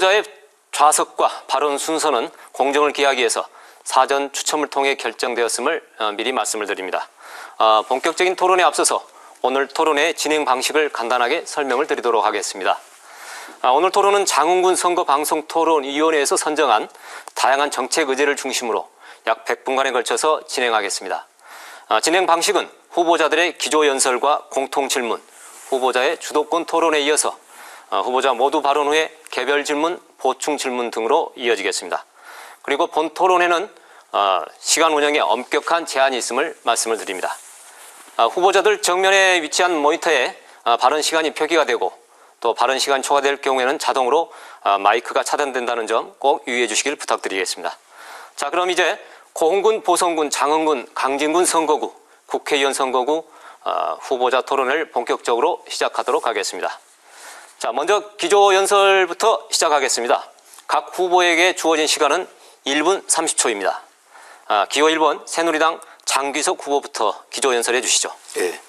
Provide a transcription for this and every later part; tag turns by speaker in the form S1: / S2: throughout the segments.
S1: 후보자의 좌석과 발언 순서는 공정을 기하기 위해서 사전 추첨을 통해 결정되었음을 미리 말씀을 드립니다. 본격적인 토론에 앞서서 오늘 토론의 진행 방식을 간단하게 설명을 드리도록 하겠습니다. 오늘 토론은 장흥군 선거방송토론위원회에서 선정한 다양한 정책 의제를 중심으로 약 100분간에 걸쳐서 진행하겠습니다. 진행 방식은 후보자들의 기조연설과 공통질문, 후보자의 주도권 토론에 이어서 후보자 모두 발언 후에 개별 질문, 보충 질문 등으로 이어지겠습니다. 그리고 본 토론회는 시간 운영에 엄격한 제한이 있음을 말씀을 드립니다. 후보자들 정면에 위치한 모니터에 발언 시간이 표기가 되고 또 발언 시간이 초과될 경우에는 자동으로 마이크가 차단된다는 점 꼭 유의해 주시길 부탁드리겠습니다. 자, 그럼 이제 고흥군, 보성군, 장흥군, 강진군 선거구, 국회의원 선거구 후보자 토론을 본격적으로 시작하도록 하겠습니다. 자, 먼저 기조연설부터 시작하겠습니다. 각 후보에게 주어진 시간은 1분 30초입니다. 기호 1번 새누리당 장귀석 후보부터 기조연설해 주시죠.
S2: 예,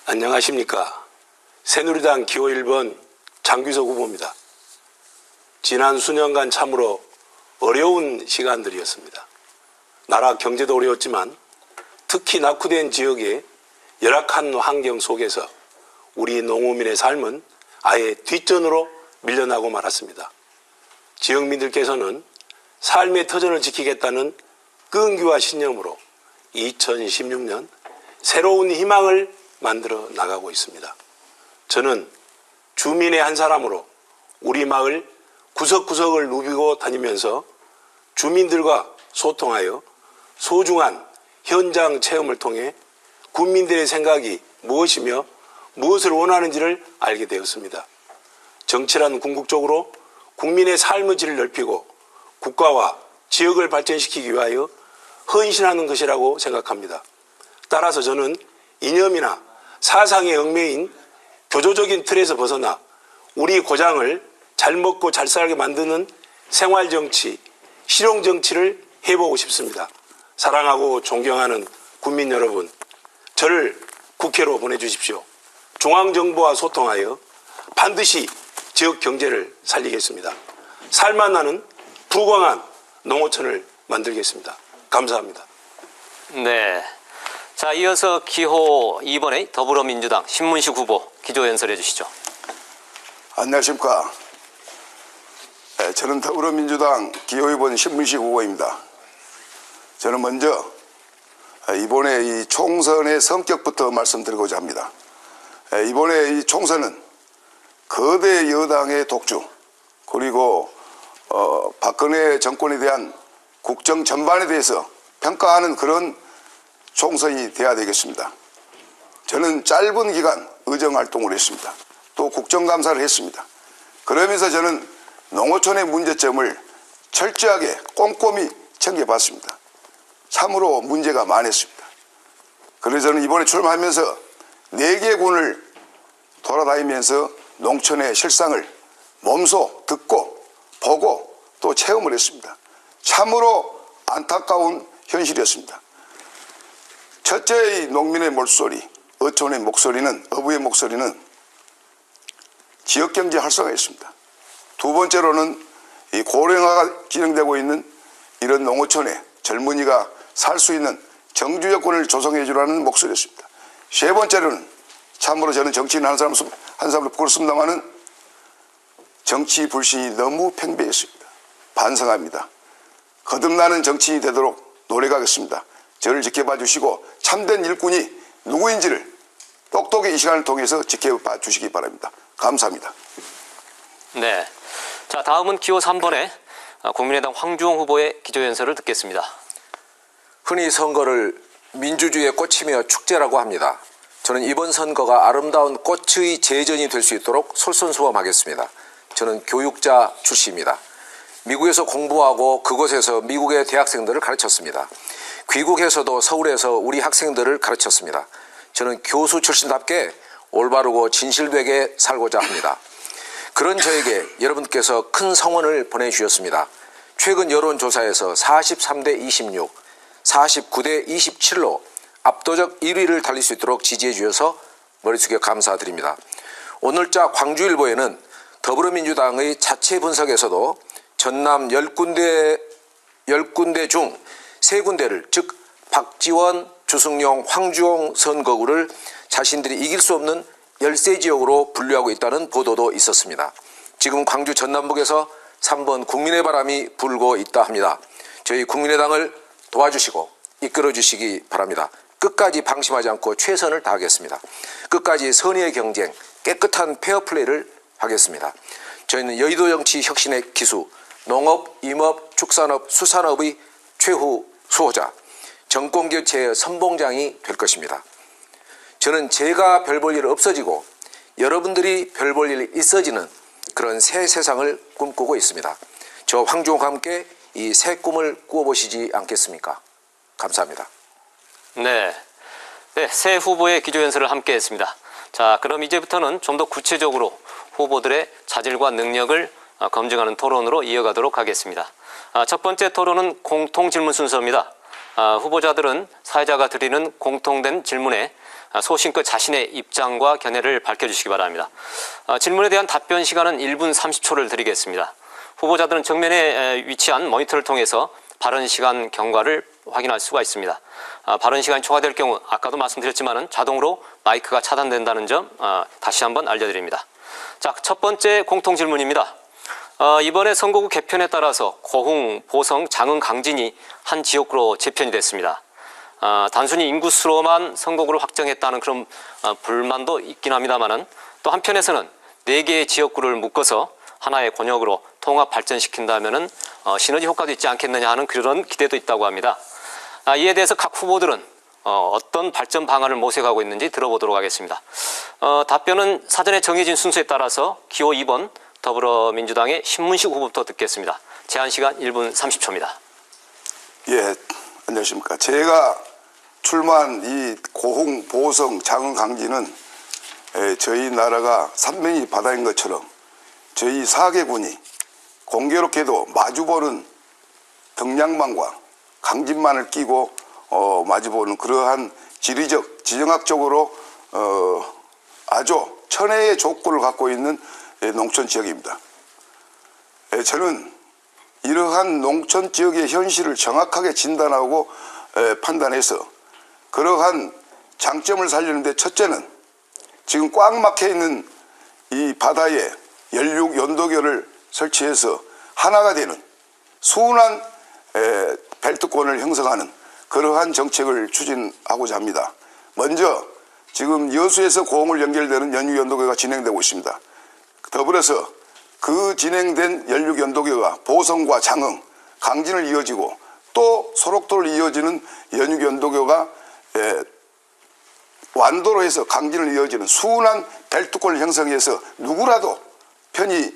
S2: 안녕하십니까. 새누리당 기호 1번 장귀석 후보입니다. 지난 수년간 참으로 어려운 시간들이었습니다. 나라 경제도 어려웠지만 특히 낙후된 지역의 열악한 환경 속에서 우리 농어민의 삶은 아예 뒷전으로 밀려나고 말았습니다. 지역민들께서는 삶의 터전을 지키겠다는 끈기와 신념으로 2016년 새로운 희망을 만들어 나가고 있습니다. 저는 주민의 한 사람으로 우리 마을 구석구석을 누비고 다니면서 주민들과 소통하여 소중한 현장 체험을 통해 국민들의 생각이 무엇이며 무엇을 원하는지를 알게 되었습니다. 정치란 궁극적으로 국민의 삶의 질을 넓히고 국가와 지역을 발전시키기 위하여 헌신하는 것이라고 생각합니다. 따라서 저는 이념이나 사상의 얽매인 교조적인 틀에서 벗어나 우리 고장을 잘 먹고 잘 살게 만드는 생활정치, 실용정치를 해보고 싶습니다. 사랑하고 존경하는 국민 여러분, 저를 국회로 보내주십시오. 중앙정부와 소통하여 반드시 지역 경제를 살리겠습니다. 살만나는 부강한 농어촌을 만들겠습니다. 감사합니다.
S1: 네. 자, 이어서 기호 2번의 더불어민주당 신문식 후보 기조연설해 주시죠.
S3: 안녕하십니까. 저는 더불어민주당 기호 2번 신문식 후보입니다. 저는 먼저 이번에 이 총선의 성격부터 말씀드리고자 합니다. 이번에 이 총선은 거대 여당의 독주 그리고 박근혜 정권에 대한 국정 전반에 대해서 평가하는 그런 총선이 돼야 되겠습니다. 저는 짧은 기간 의정활동을 했습니다. 또 국정감사를 했습니다. 그러면서 저는 농어촌의 문제점을 철저하게 꼼꼼히 챙겨봤습니다. 참으로 문제가 많았습니다. 그래서 저는 이번에 출마하면서 4개 군을 돌아다니면서 농촌의 실상을 몸소 듣고 보고 또 체험을 했습니다. 참으로 안타까운 현실이었습니다. 첫째의 농민의 목소리, 어촌의 목소리는, 어부의 목소리는 지역경제 활성화였습니다. 두 번째로는 이 고령화가 진행되고 있는 이런 농어촌에 젊은이가 살 수 있는 정주 여건을 조성해 주라는 목소리였습니다. 세 번째로는 참으로 저는 정치인 한 사람으로 부끄럽습니다만은 정치 불신이 너무 팽배했습니다. 반성합니다. 거듭나는 정치인이 되도록 노력하겠습니다. 저를 지켜봐 주시고 참된 일꾼이 누구인지를 똑똑히 이 시간을 통해서 지켜봐 주시기 바랍니다. 감사합니다.
S1: 네. 자, 다음은 기호 3번의 국민의당 황주홍 후보의 기조연설을 듣겠습니다.
S4: 흔히 선거를 민주주의의 꽃이며 축제라고 합니다. 저는 이번 선거가 아름다운 꽃의 제전이 될 수 있도록 솔선수범하겠습니다. 저는 교육자 출신입니다. 미국에서 공부하고 그곳에서 미국의 대학생들을 가르쳤습니다. 귀국해서도 서울에서 우리 학생들을 가르쳤습니다. 저는 교수 출신답게 올바르고 진실되게 살고자 합니다. 그런 저에게 여러분께서 큰 성원을 보내주셨습니다. 최근 여론조사에서 43대 26, 49대 27로 압도적 1위를 달릴 수 있도록 지지해 주셔서 머리 숙여 감사드립니다. 오늘자 광주일보에는 더불어민주당의 자체 분석에서도 전남 10군데 중 3군데를 즉 박지원, 주승용, 황주홍 선거구를 자신들이 이길 수 없는 열세 지역으로 분류하고 있다는 보도도 있었습니다. 지금 광주 전남북에서 3번 국민의 바람이 불고 있다 합니다. 저희 국민의당을 도와주시고 이끌어주시기 바랍니다. 끝까지 방심하지 않고 최선을 다하겠습니다. 끝까지 선의의 경쟁, 깨끗한 페어플레이를 하겠습니다. 저희는 여의도 정치 혁신의 기수, 농업, 임업, 축산업, 수산업의 최후 수호자, 정권교체의 선봉장이 될 것입니다. 저는 제가 별 볼 일 없어지고 여러분들이 별 볼 일 있어지는 그런 새 세상을 꿈꾸고 있습니다. 저 황주홍과 함께 이 새 꿈을 꾸어보시지 않겠습니까? 감사합니다.
S1: 네, 새 후보의 기조연설을 함께 했습니다. 자, 그럼 이제부터는 좀 더 구체적으로 후보들의 자질과 능력을 검증하는 토론으로 이어가도록 하겠습니다. 첫 번째 토론은 공통질문 순서입니다. 후보자들은 사회자가 드리는 공통된 질문에 소신껏 자신의 입장과 견해를 밝혀주시기 바랍니다. 질문에 대한 답변 시간은 1분 30초를 드리겠습니다. 후보자들은 정면에 위치한 모니터를 통해서 발언 시간 경과를 확인할 수가 있습니다. 발언 시간이 초과될 경우 아까도 말씀드렸지만 자동으로 마이크가 차단된다는 점 다시 한번 알려드립니다. 자, 첫 번째 공통 질문입니다. 이번에 선거구 개편에 따라서 고흥, 보성, 장흥, 강진이 한 지역구로 재편이 됐습니다. 단순히 인구수로만 선거구를 확정했다는 그런 불만도 있긴 합니다만은 또 한편에서는 4개의 지역구를 묶어서 하나의 권역으로 통합 발전시킨다면은 시너지 효과도 있지 않겠느냐 하는 그런 기대도 있다고 합니다. 이에 대해서 각 후보들은 어떤 발전 방안을 모색하고 있는지 들어보도록 하겠습니다. 답변은 사전에 정해진 순서에 따라서 기호 2번 더불어민주당의 신문식 후보부터 듣겠습니다. 제한 시간 1분 30초입니다.
S3: 예, 안녕하십니까. 제가 출마한 이 고흥, 보성, 장흥, 강진은 저희 나라가 삼면이 바다인 것처럼 저희 4개군이 공교롭게도 마주보는 등량만과 강진만을 끼고 마주보는 그러한 지리적, 지정학적으로 아주 천혜의 조건을 갖고 있는 농촌 지역입니다. 저는 이러한 농촌 지역의 현실을 정확하게 진단하고 판단해서 그러한 장점을 살리는데 첫째는 지금 꽉 막혀 있는 이 바다에 연륙 연도교를 설치해서 하나가 되는 순환 벨트권을 형성하는 그러한 정책을 추진하고자 합니다. 먼저 지금 여수에서 고흥을 연결되는 연륙 연도교가 진행되고 있습니다. 더불어서 그 진행된 연륙 연도교가 보성과 장흥, 강진을 이어지고 또 소록도를 이어지는 연륙 연도교가 완도로 해서 강진을 이어지는 순환 벨트권을 형성해서 누구라도 편히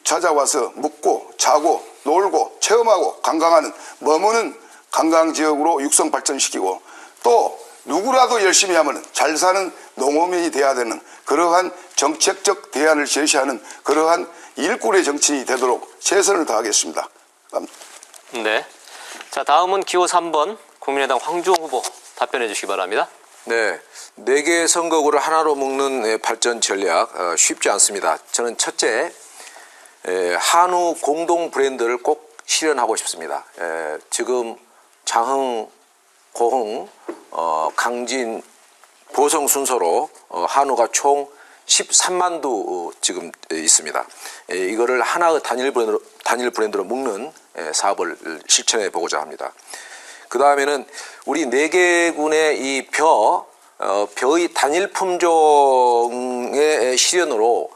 S3: 찾아와서 묵고 자고 놀고 체험하고 관광하는 머무는 관광지역으로 육성 발전시키고 또 누구라도 열심히 하면 잘 사는 농어민이 돼야 되는 그러한 정책적 대안을 제시하는 그러한 일꾼의 정치인이 되도록 최선을 다하겠습니다.
S1: 네. 자, 다음은 기호 3번 국민의당 황주홍 후보 답변해 주시기 바랍니다.
S4: 네, 4개의 선거구를 하나로 묶는 발전 전략 쉽지 않습니다. 저는 첫째, 한우 공동 브랜드를 꼭 실현하고 싶습니다. 지금 장흥, 고흥, 강진, 보성 순서로 한우가 총 13만 두 지금 있습니다. 이거를 하나의 단일 브랜드로 묶는 사업을 실천해 보고자 합니다. 그 다음에는 우리 4개군의 이 벼의 단일 품종의 실현으로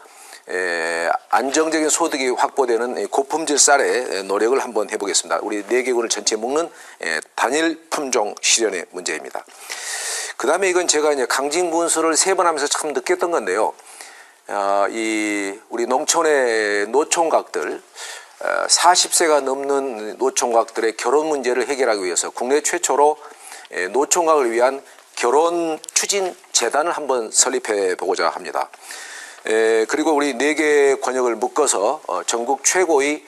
S4: 안정적인 소득이 확보되는 고품질 쌀의 노력을 한번 해보겠습니다. 우리 4개군을 전체 묶는 단일 품종 실현의 문제입니다. 그 다음에 이건 제가 이제 강진군수를 3번 하면서 참 느꼈던 건데요. 우리 농촌의 노총각들, 40세가 넘는 노총각들의 결혼 문제를 해결하기 위해서 국내 최초로 노총각을 위한 결혼 추진 재단을 한번 설립해 보고자 합니다. 그리고 우리 4개 권역을 묶어서 전국 최고의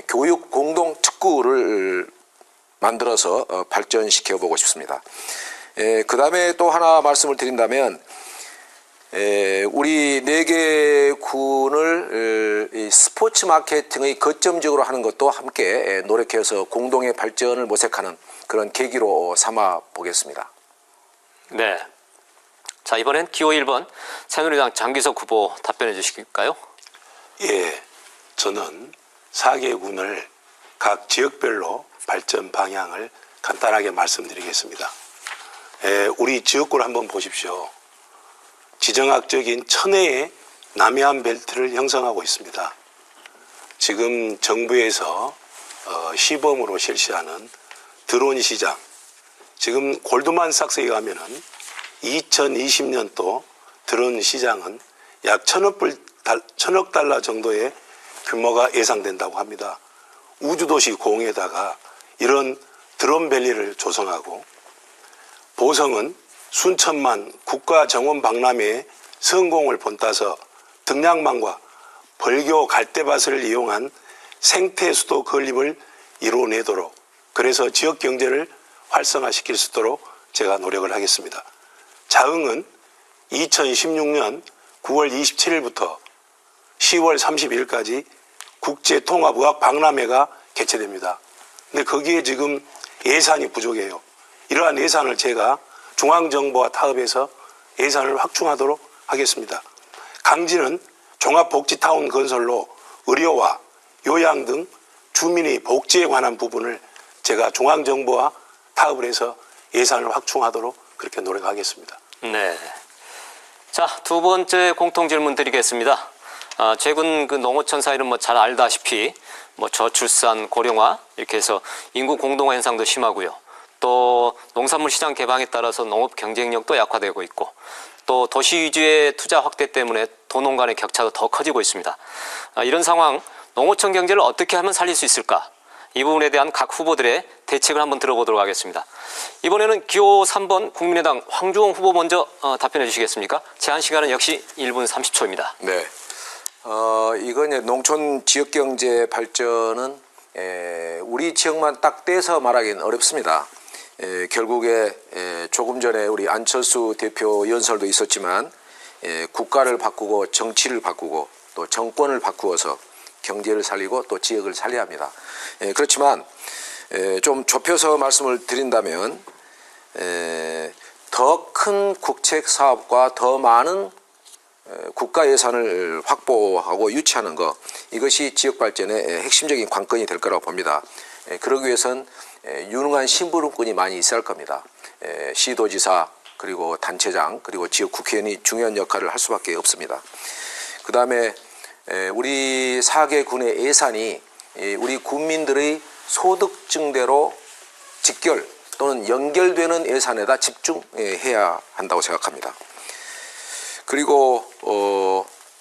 S4: 교육 공동 특구를 만들어서 발전시켜 보고 싶습니다. 그 다음에 또 하나 말씀을 드린다면 우리 4개 군을 이 스포츠 마케팅의 거점적으로 하는 것도 함께 노력해서 공동의 발전을 모색하는 그런 계기로 삼아 보겠습니다.
S1: 네. 자, 이번엔 기호 1번 새누리당 장기석 후보 답변해 주실까요?
S2: 예, 저는 4개 군을 각 지역별로 발전 방향을 간단하게 말씀드리겠습니다. 우리 지역구를 한번 보십시오. 지정학적인 천혜의 남해안 벨트를 형성하고 있습니다. 지금 정부에서 시범으로 실시하는 드론 시장, 지금 골드만삭스에 가면은 2020년도 드론 시장은 약 1,000억 달러 정도의 규모가 예상된다고 합니다. 우주도시 공에다가 이런 드론밸리를 조성하고, 보성은 순천만 국가정원 박람회의 성공을 본따서 등량만과 벌교 갈대밭을 이용한 생태수도 건립을 이뤄내도록, 그래서 지역 경제를 활성화시킬 수 있도록 제가 노력을 하겠습니다. 자흥은 2016년 9월 27일부터 10월 31일까지 국제통합의학 박람회가 개최됩니다. 근데 거기에 지금 예산이 부족해요. 이러한 예산을 제가 중앙정부와 타협해서 예산을 확충하도록 하겠습니다. 강진은 종합복지타운 건설로 의료와 요양 등 주민의 복지에 관한 부분을 제가 중앙정부와 타협을 해서 예산을 확충하도록 그렇게 노력하겠습니다.
S1: 네. 자, 두 번째 공통 질문 드리겠습니다. 최근 그 농어촌 사회는 뭐 잘 알다시피 뭐 저출산, 고령화 이렇게 해서 인구 공동화 현상도 심하고요. 또 농산물 시장 개방에 따라서 농업 경쟁력도 약화되고 있고, 또 도시 위주의 투자 확대 때문에 도농 간의 격차도 더 커지고 있습니다. 이런 상황, 농어촌 경제를 어떻게 하면 살릴 수 있을까? 이 부분에 대한 각 후보들의 대책을 한번 들어보도록 하겠습니다. 이번에는 기호 3번 국민의당 황주홍 후보 먼저 답변해 주시겠습니까? 제한 시간은 역시 1분 30초입니다.
S4: 네. 이건 이제 농촌 지역 경제 발전은 우리 지역만 딱 떼서 말하기는 어렵습니다. 결국에 조금 전에 우리 안철수 대표 연설도 있었지만 국가를 바꾸고 정치를 바꾸고 또 정권을 바꾸어서 경제를 살리고 또 지역을 살려야 합니다. 그렇지만 좀 좁혀서 말씀을 드린다면 더 큰 국책 사업과 더 많은 국가 예산을 확보하고 유치하는 것, 이것이 지역 발전의 핵심적인 관건이 될 거라고 봅니다. 그러기 위해서는 유능한 심부름꾼이 많이 있어야 할 겁니다. 시도지사, 그리고 단체장, 그리고 지역 국회의원이 중요한 역할을 할 수밖에 없습니다. 그 다음에 우리 4개 군의 예산이 우리 국민들의 소득 증대로 직결 또는 연결되는 예산에다 집중해야 한다고 생각합니다. 그리고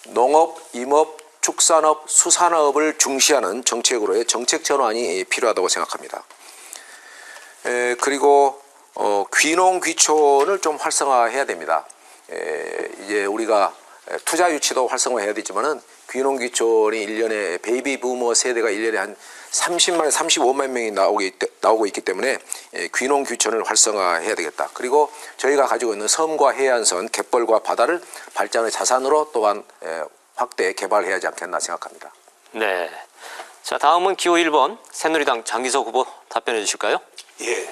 S4: 농업, 임업, 축산업, 수산업을 중시하는 정책으로의 정책 전환이 필요하다고 생각합니다. 그리고 귀농 귀촌을 좀 활성화해야 됩니다. 이제 우리가 투자 유치도 활성화해야 되지만은 귀농 귀촌이 1년에 베이비 부머 세대가 1년에 한 30만, 35만 명이 나오고 있기 때문에 귀농 귀촌을 활성화해야 되겠다. 그리고 저희가 가지고 있는 섬과 해안선, 갯벌과 바다를 발전의 자산으로 또한 확대 개발해야 하지 않겠나 생각합니다.
S1: 네. 자, 다음은 기호 1번 새누리당 장기석 후보 답변해 주실까요?
S2: 예,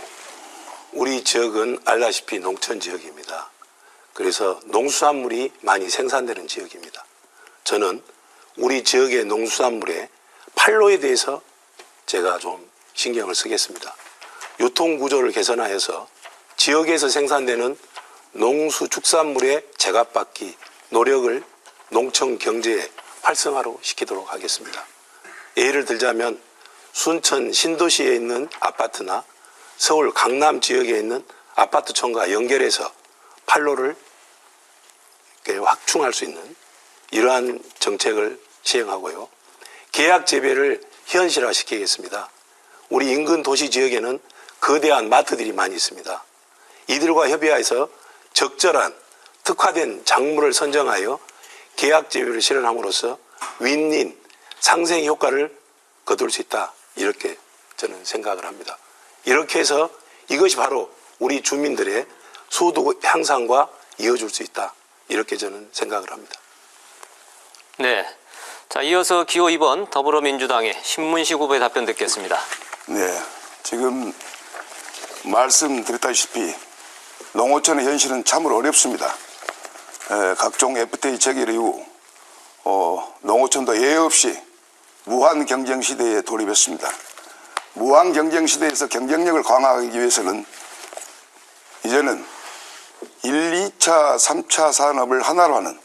S2: 우리 지역은 알다시피 농촌 지역입니다. 그래서 농수산물이 많이 생산되는 지역입니다. 저는 우리 지역의 농수산물의 판로에 대해서 제가 좀 신경을 쓰겠습니다. 유통구조를 개선하여서 지역에서 생산되는 농수축산물의 제값받기 노력을 농촌 경제의 활성화로 시키도록 하겠습니다. 예를 들자면 순천 신도시에 있는 아파트나 서울 강남 지역에 있는 아파트촌과 연결해서 판로를 확충할 수 있는 이러한 정책을 시행하고요. 계약 재배를 현실화시키겠습니다. 우리 인근 도시 지역에는 거대한 마트들이 많이 있습니다. 이들과 협의해서 적절한 특화된 작물을 선정하여 계약 재배를 실현함으로써 윈윈 상생 효과를 거둘 수 있다. 이렇게 저는 생각을 합니다. 이렇게 해서 이것이 바로 우리 주민들의 소득 향상과 이어질 수 있다. 이렇게 저는 생각을 합니다.
S1: 네. 자, 이어서 기호 2번 더불어민주당의 신문식 후보의 답변 듣겠습니다.
S3: 네, 지금 말씀드렸다시피 농어촌의 현실은 참으로 어렵습니다. 각종 FTA 체결 이후 농어촌도 예외 없이 무한 경쟁 시대에 돌입했습니다. 무한 경쟁 시대에서 경쟁력을 강화하기 위해서는 이제는 1, 2차, 3차 산업을 하나로 하는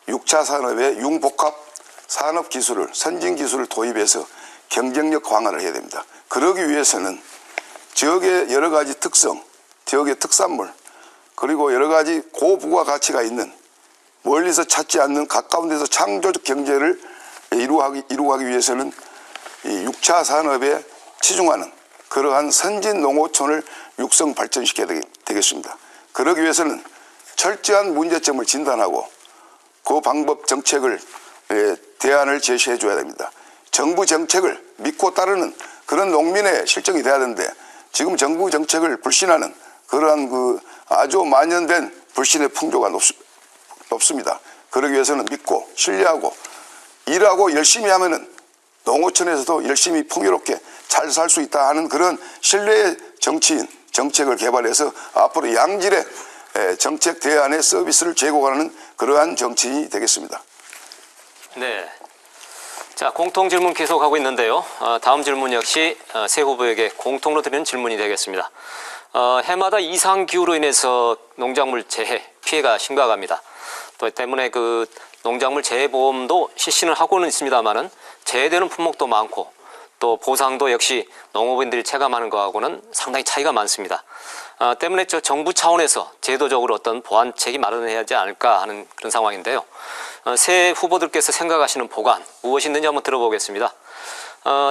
S3: 6차 산업의 융복합 산업 기술을, 선진 기술을 도입해서 경쟁력 강화를 해야 됩니다. 그러기 위해서는 지역의 여러 가지 특성, 지역의 특산물, 그리고 여러 가지 고부가 가치가 있는 멀리서 찾지 않는 가까운 데서 창조적 경제를 이루어가기 위해서는 이 6차 산업에 치중하는 그러한 선진 농어촌을 육성 발전시켜야 되겠습니다. 그러기 위해서는 철저한 문제점을 진단하고 그 방법 정책을 대안을 제시해 줘야 됩니다. 정부 정책을 믿고 따르는 그런 농민의 실정이 돼야 되는데 지금 정부 정책을 불신하는 그러한 그 아주 만연된 불신의 풍조가 높습니다. 그러기 위해서는 믿고 신뢰하고 일하고 열심히 하면은 농어촌에서도 열심히 풍요롭게 잘 살 수 있다 하는 그런 신뢰의 정치인 정책을 개발해서 앞으로 양질의 정책 대안의 서비스를 제공하는 그러한 정치인이 되겠습니다.
S1: 네. 자, 공통 질문 계속하고 있는데요. 다음 질문 역시 세 후보에게 공통으로 드리는 질문이 되겠습니다. 해마다 이상 기후로 인해서 농작물 재해 피해가 심각합니다. 또 때문에 그 농작물 재해 보험도 실시는 하고는 있습니다만은 재해되는 품목도 많고 또 보상도 역시 농업인들이 체감하는 거하고는 상당히 차이가 많습니다. 때문에 정부 차원에서 제도적으로 어떤 보완책이 마련해야 하지 않을까 하는 그런 상황인데요. 새 후보들께서 생각하시는 보완 무엇이 있는지 한번 들어보겠습니다.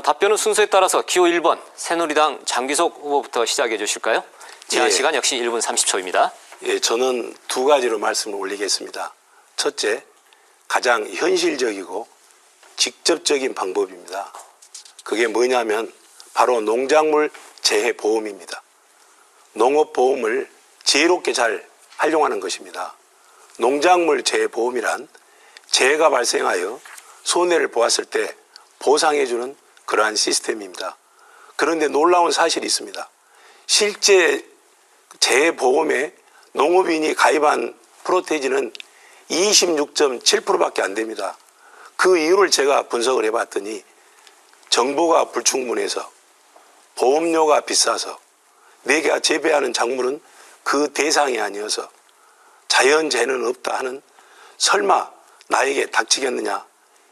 S1: 답변은 순서에 따라서 기호 1번 새누리당 장기석 후보부터 시작해 주실까요? 제한 시간 역시 1분 30초입니다.
S2: 예, 저는 두 가지로 말씀을 올리겠습니다. 첫째, 가장 현실적이고 직접적인 방법입니다. 그게 뭐냐면 바로 농작물 재해 보험입니다. 농업보험을 지혜롭게 잘 활용하는 것입니다. 농작물 재해 보험이란 재해가 발생하여 손해를 보았을 때 보상해주는 그러한 시스템입니다. 그런데 놀라운 사실이 있습니다. 실제 재해 보험에 농업인이 가입한 프로테이지는 26.7%밖에 안 됩니다. 그 이유를 제가 분석을 해봤더니 정보가 불충분해서 보험료가 비싸서 내가 재배하는 작물은 그 대상이 아니어서 자연재해는 없다 하는 설마 나에게 닥치겠느냐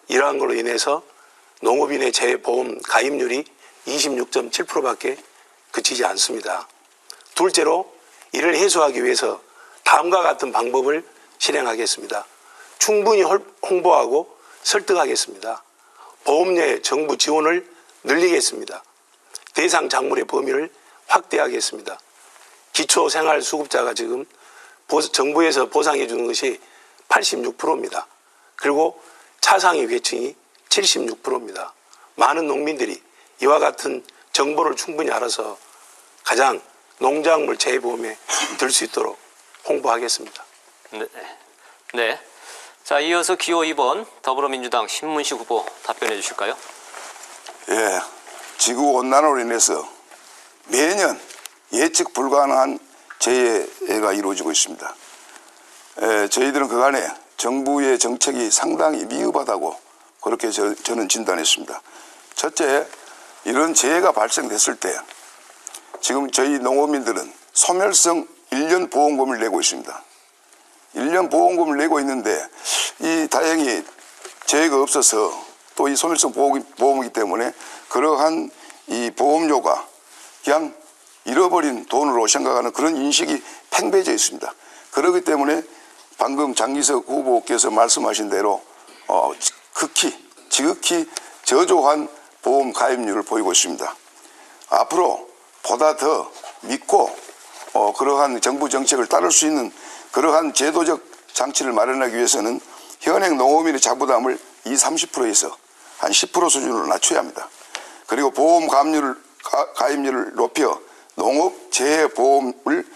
S2: 이러한 걸로 인해서 농업인의 재해보험 가입률이 26.7%밖에 그치지 않습니다. 둘째로 이를 해소하기 위해서 다음과 같은 방법을 실행하겠습니다. 충분히 홍보하고 설득하겠습니다. 보험료의 정부 지원을 늘리겠습니다. 대상 작물의 범위를 확대하겠습니다. 기초생활수급자가 지금 정부에서 보상해 주는 것이 86%입니다. 그리고 차상위 계층이 76%입니다. 많은 농민들이 이와 같은 정보를 충분히 알아서 가장 농작물 재해보험에 들 수 있도록 홍보하겠습니다.
S1: 네. 자, 이어서 기호 2번 더불어민주당 신문식 후보 답변해 주실까요?
S3: 예, 지구온난화로 인해서 매년 예측 불가능한 재해가 이루어지고 있습니다. 저희들은 그간에 정부의 정책이 상당히 미흡하다고 그렇게 저는 진단했습니다. 첫째, 이런 재해가 발생됐을 때 지금 저희 농업민들은 소멸성 1년 보험금을 내고 있습니다. 1년 보험금을 내고 있는데 이 다행히 재해가 없어서 또 이 소멸성 보험이기 때문에 그러한 이 보험료가 그냥 잃어버린 돈으로 생각하는 그런 인식이 팽배해져 있습니다. 그렇기 때문에 방금 장기석 후보께서 말씀하신 대로 지극히 저조한 보험 가입률을 보이고 있습니다. 앞으로 보다 더 믿고 그러한 정부 정책을 따를 수 있는 그러한 제도적 장치를 마련하기 위해서는 현행 농업인의 자부담을 30%에서 한 10% 수준으로 낮춰야 합니다. 그리고 보험 가입률을 높여 농업 재해 보험을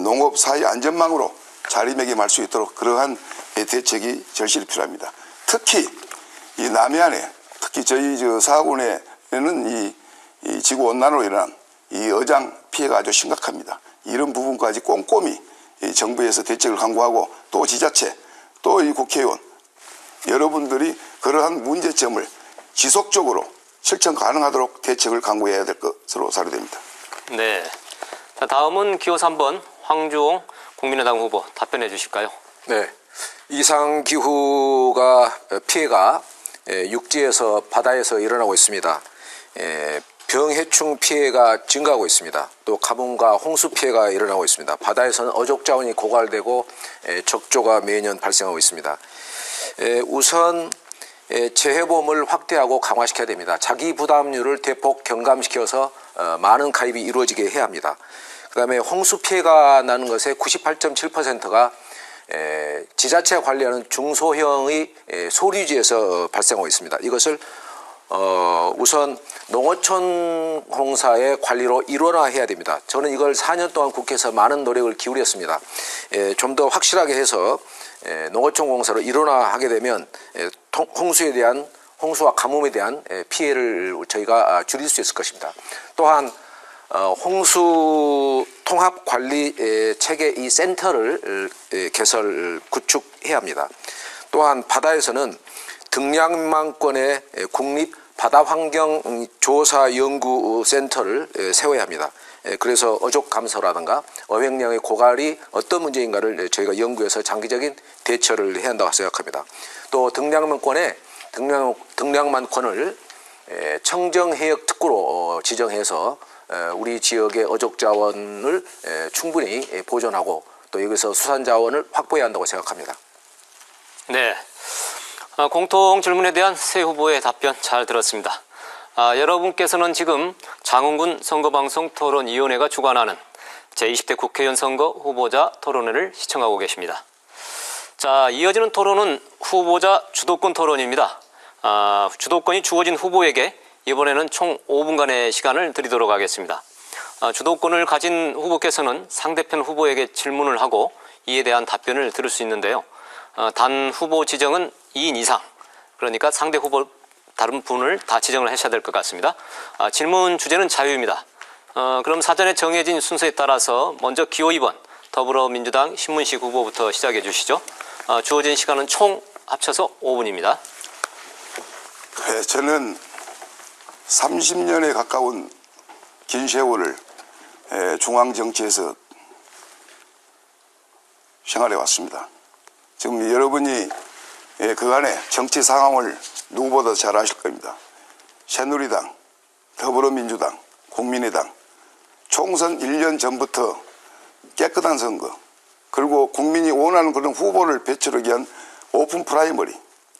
S3: 농업 사회 안전망으로 자리매김할 수 있도록 그러한 대책이 절실히 필요합니다. 특히 이 남해안에, 특히 저희 사군에는 이 지구 온난화로 인한 이 어장 피해가 아주 심각합니다. 이런 부분까지 꼼꼼히 이 정부에서 대책을 강구하고 또 지자체 또 이 국회의원 여러분들이 그러한 문제점을 지속적으로 실천 가능하도록 대책을 강구해야 될 것으로 사료됩니다.
S1: 네. 자, 다음은 기호 3번 황주홍 국민의당 후보 답변해 주실까요?
S4: 네. 이상기후가 피해가 육지에서 바다에서 일어나고 있습니다. 병해충 피해가 증가하고 있습니다. 또 가뭄과 홍수 피해가 일어나고 있습니다. 바다에서는 어족 자원이 고갈되고 적조가 매년 발생하고 있습니다. 우선 재해보험을 확대하고 강화시켜야 됩니다. 자기 부담률을 대폭 경감시켜서 많은 가입이 이루어지게 해야 합니다. 그 다음에 홍수 피해가 나는 것의 98.7%가 지자체가 관리하는 중소형의 소류지에서 발생하고 있습니다. 이것을 우선 농어촌 공사의 관리로 일원화해야 됩니다. 저는 이걸 4년 동안 국회에서 많은 노력을 기울였습니다. 좀 더 확실하게 해서 농어촌 공사로 일원화하게 되면 홍수와 가뭄에 대한 피해를 저희가 줄일 수 있을 것입니다. 또한 홍수 통합 관리 체계 이 센터를 구축해야 합니다. 또한 바다에서는 등량만권의 국립 바다환경조사연구센터를 세워야 합니다. 그래서 어족 감소라든가 어획량의 고갈이 어떤 문제인가를 저희가 연구해서 장기적인 대처를 해야 한다고 생각합니다. 또 등량만권을 청정해역 특구로 지정해서 우리 지역의 어족 자원을 충분히 보존하고 또 여기서 수산 자원을 확보해야 한다고 생각합니다.
S1: 네. 공통 질문에 대한 새 후보의 답변 잘 들었습니다. 여러분께서는 지금 장흥군 선거방송 토론위원회가 주관하는 제20대 국회의원 선거 후보자 토론회를 시청하고 계십니다. 자, 이어지는 토론은 후보자 주도권 토론입니다. 주도권이 주어진 후보에게 이번에는 총 5분간의 시간을 드리도록 하겠습니다. 주도권을 가진 후보께서는 상대편 후보에게 질문을 하고 이에 대한 답변을 들을 수 있는데요. 단 후보 지정은 2인 이상, 그러니까 상대 후보 다른 분을 다 지정을 하셔야 될 것 같습니다. 질문 주제는 자유입니다. 그럼 사전에 정해진 순서에 따라서 먼저 기호 2번 더불어민주당 신문식 후보부터 시작해 주시죠. 주어진 시간은 총 합쳐서 5분입니다.
S3: 네, 저는 30년에 가까운 긴 세월을 중앙정치에서 생활해 왔습니다. 지금 여러분이 그간의 정치 상황을 누구보다 잘 아실 겁니다. 새누리당, 더불어민주당, 국민의당, 총선 1년 전부터 깨끗한 선거, 그리고 국민이 원하는 그런 후보를 배출하기 위한 오픈 프라이머리,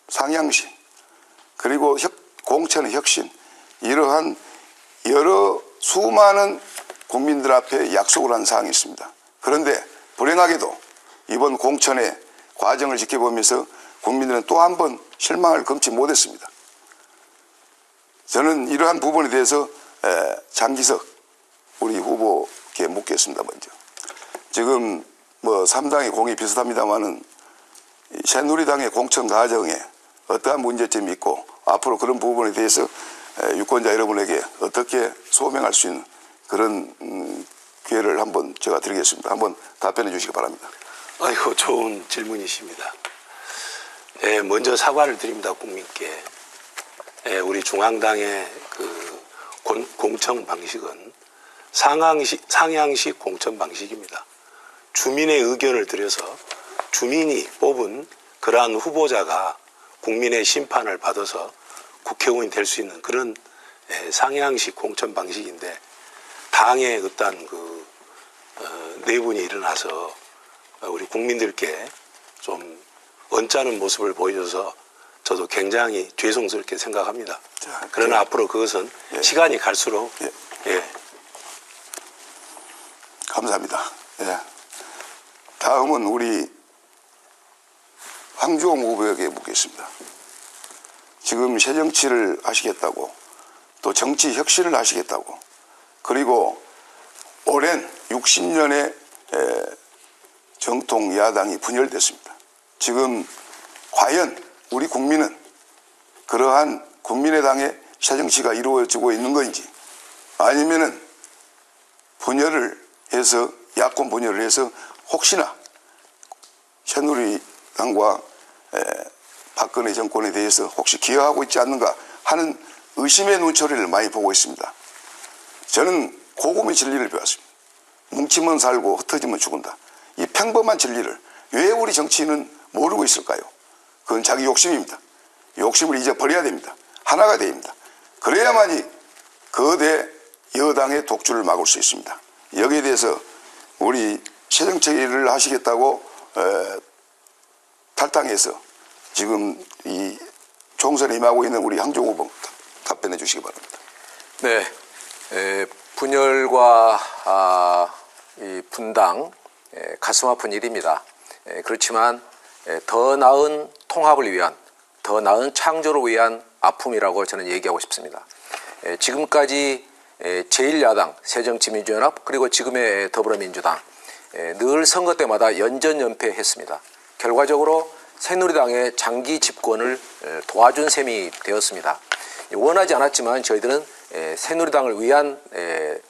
S3: 상향식, 그리고 공천의 혁신, 이러한 여러 수많은 국민들 앞에 약속을 한 사항이 있습니다. 그런데 불행하게도 이번 공천의 과정을 지켜보면서 국민들은 또 한 번 실망을 금치 못했습니다. 저는 이러한 부분에 대해서 장기석 우리 후보께 묻겠습니다. 먼저 지금 3당의 공이 비슷합니다만은 새누리당의 공천 과정에 어떠한 문제점이 있고 앞으로 그런 부분에 대해서 유권자 여러분에게 어떻게 소명할 수 있는 그런 기회를 한번 제가 드리겠습니다. 한번 답변해 주시기 바랍니다.
S2: 아이고, 좋은 질문이십니다. 네, 먼저 사과를 드립니다, 국민께. 네, 우리 중앙당의 그 공천 방식은 상향식 공천 방식입니다. 주민의 의견을 들여서 주민이 뽑은 그러한 후보자가 국민의 심판을 받아서 국회의원이 될 수 있는 그런 상향식 공천 방식인데, 당의 어떤 내분이 일어나서 우리 국민들께 좀 언짢은 모습을 보여줘서 저도 굉장히 죄송스럽게 생각합니다.
S3: 자,
S2: 그러나 앞으로 그것은 시간이 갈수록
S3: 감사합니다. 다음은 우리 황주홍 후보에게 묻겠습니다. 지금 새정치를 하시겠다고, 또 정치 혁신을 하시겠다고, 그리고 오랜 60년의 정통 야당이 분열됐습니다. 지금 과연 우리 국민은 그러한 국민의당의 새정치가 이루어지고 있는 건지 아니면은 분열을 해서 야권 분열을 해서 혹시나 새누리당과 박근혜 정권에 대해서 혹시 기여하고 있지 않는가 하는 의심의 눈초리를 많이 보고 있습니다. 저는 고금의 진리를 배웠습니다. 뭉치면 살고 흩어지면 죽는다. 이 평범한 진리를 왜 우리 정치인은 모르고 있을까요? 그건 자기 욕심입니다. 욕심을 이제 버려야 됩니다. 하나가 됩니다. 그래야만이 거대 여당의 독주를 막을 수 있습니다. 여기에 대해서 우리 새정치를 하시겠다고 탈당해서 지금 이 총선에 임하고 있는 우리 황교안 후보 답변해 주시기 바랍니다.
S4: 네, 분열과 이 분당 가슴 아픈 일입니다. 그렇지만 더 나은 통합을 위한, 더 나은 창조를 위한 아픔이라고 저는 얘기하고 싶습니다. 지금까지 제1야당 새정치민주연합 그리고 지금의 더불어민주당 늘 선거 때마다 연전연패했습니다. 결과적으로 새누리당의 장기 집권을 도와준 셈이 되었습니다. 원하지 않았지만 저희들은 새누리당을 위한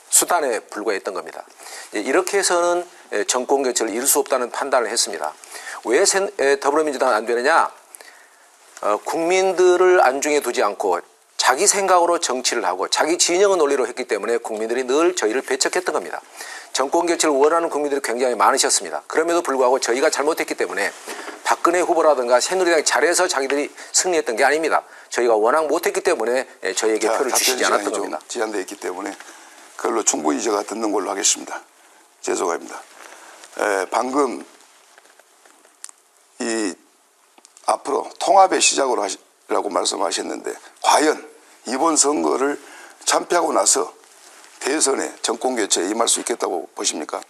S4: 수단에 불과했던 겁니다. 이렇게 해서는 정권 교체를 이룰 수 없다는 판단을 했습니다. 왜 더불어민주당은 안 되느냐? 국민들을 안중에 두지 않고 자기 생각으로 정치를 하고 자기 진영의 논리로 했기 때문에 국민들이 늘 저희를 배척했던 겁니다. 정권 교체를 원하는 국민들이 굉장히 많으셨습니다. 그럼에도 불구하고 저희가 잘못했기 때문에 박근혜 후보라든가 새누리당이 잘해서 자기들이 승리했던 게 아닙니다. 저희가 워낙 못했기 때문에 저희에게 표를 주시지 않았던 겁니다.
S3: 제한되어 있기 때문에 그걸로 충분히 제가 듣는 걸로 하겠습니다. 죄송합니다. 방금 이 앞으로 통합의 시작으로 라고 말씀하셨는데 과연 이번 선거를 참패하고 나서 대선에 정권 교체에 임할 수 있겠다고 보십니까?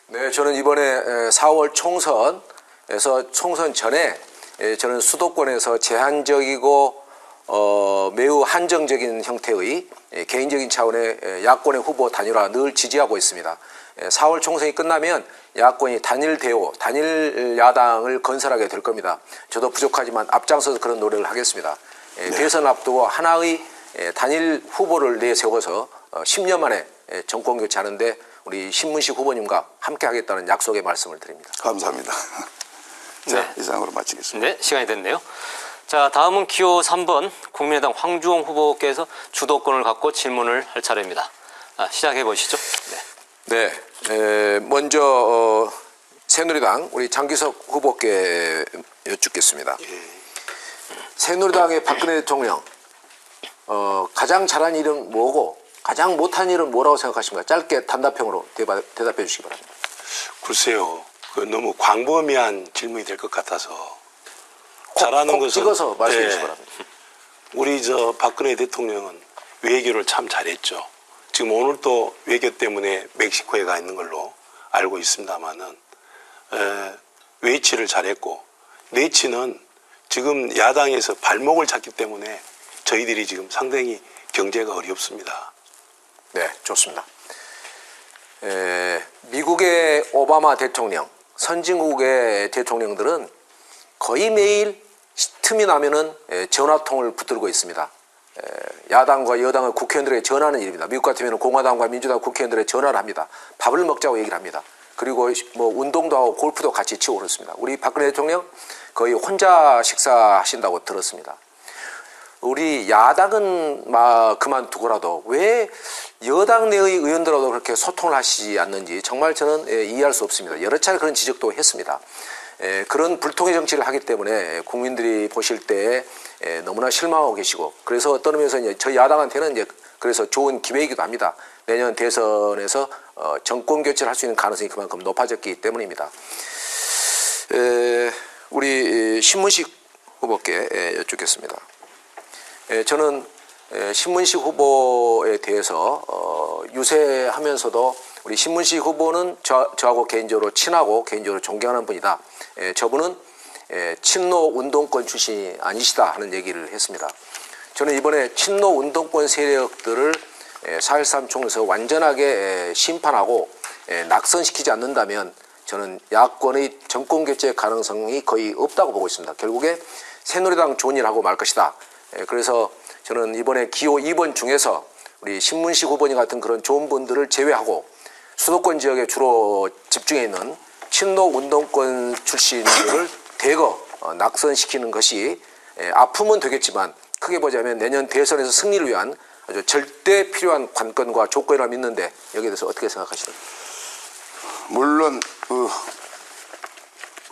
S4: 네, 저는 이번에 4월 총선에서 총선 전에 저는 수도권에서 제한적이고 매우 한정적인 형태의 개인적인 차원의 야권의 후보 단일화 늘 지지하고 있습니다. 4월 총선이 끝나면 야권이 단일 대오, 단일 야당을 건설하게 될 겁니다. 저도 부족하지만 앞장서서 그런 노력을 하겠습니다.
S3: 네.
S4: 대선 앞두고 하나의 단일 후보를 내세워서 10년 만에 정권 교체하는데 우리 신문식 후보님과 함께 하겠다는 약속의 말씀을 드립니다.
S3: 감사합니다. 자, 이상으로 마치겠습니다.
S1: 네, 시간이 됐네요. 자, 다음은 기호 3번 국민의당 황주홍 후보께서 주도권을 갖고 질문을 할 차례입니다. 시작해 보시죠.
S4: 네, 먼저 새누리당 우리 장기석 후보께 여쭙겠습니다. 새누리당의 박근혜 대통령 가장 잘한 일은 뭐고 가장 못한 일은 뭐라고 생각하십니까? 짧게 단답형으로 대답해 주시기 바랍니다.
S2: 글쎄요. 그 너무 광범위한 질문이 될 것 같아서 잘하는
S4: 콕
S2: 것은
S4: 찍어서 말씀해 주시기 바랍니다.
S2: 우리 박근혜 대통령은 외교를 참 잘했죠. 지금 오늘 또 외교 때문에 멕시코에 가 있는 걸로 알고 있습니다만은 외치를 잘했고 내치는 지금 야당에서 발목을 잡기 때문에 저희들이 지금 상당히 경제가 어렵습니다.
S4: 네, 좋습니다. 미국의 오바마 대통령, 선진국의 대통령들은 거의 매일 틈이 나면은 전화통을 붙들고 있습니다. 야당과 여당의 국회의원들에게 전화하는 일입니다. 미국 같으면 공화당과 민주당 국회의원들에게 전화를 합니다. 밥을 먹자고 얘기를 합니다. 그리고 뭐 운동도 하고 골프도 같이 치고 그렇습니다. 우리 박근혜 대통령 거의 혼자 식사하신다고 들었습니다. 우리 야당은 그만두고라도 왜 여당 내의 의원들하고 그렇게 소통을 하시지 않는지 정말 저는 이해할 수 없습니다. 여러 차례 그런 지적도 했습니다. 그런 불통의 정치를 하기 때문에 국민들이 보실 때 너무나 실망하고 계시고 그래서 어떤 의미에서 이제 저희 야당한테는 이제 그래서 좋은 기회이기도 합니다. 내년 대선에서 정권 교체를 할 수 있는 가능성이 그만큼 높아졌기 때문입니다. 우리 신문식 후보께 여쭙겠습니다. 저는 신문식 후보에 대해서 유세하면서도 우리 신문식 후보는 저하고 개인적으로 친하고 개인적으로 존경하는 분이다. 저분은 친노 운동권 출신이 아니시다 하는 얘기를 했습니다. 저는 이번에 친노 운동권 세력들을 4.13 총선에서 완전하게 심판하고 낙선시키지 않는다면 저는 야권의 정권 교체 가능성이 거의 없다고 보고 있습니다. 결국에 새누리당 좋은 일 하고 말 것이다. 그래서 저는 이번에 기호 2번 중에서 우리 신문식 후보님 같은 그런 좋은 분들을 제외하고 수도권 지역에 주로 집중해 있는 친노 운동권 출신들을 대거 낙선시키는 것이 아픔은 되겠지만 크게 보자면 내년 대선에서 승리를 위한 아주 절대 필요한 관건과 조건이라 믿는데 여기에 대해서 어떻게 생각하시는지?
S3: 물론 그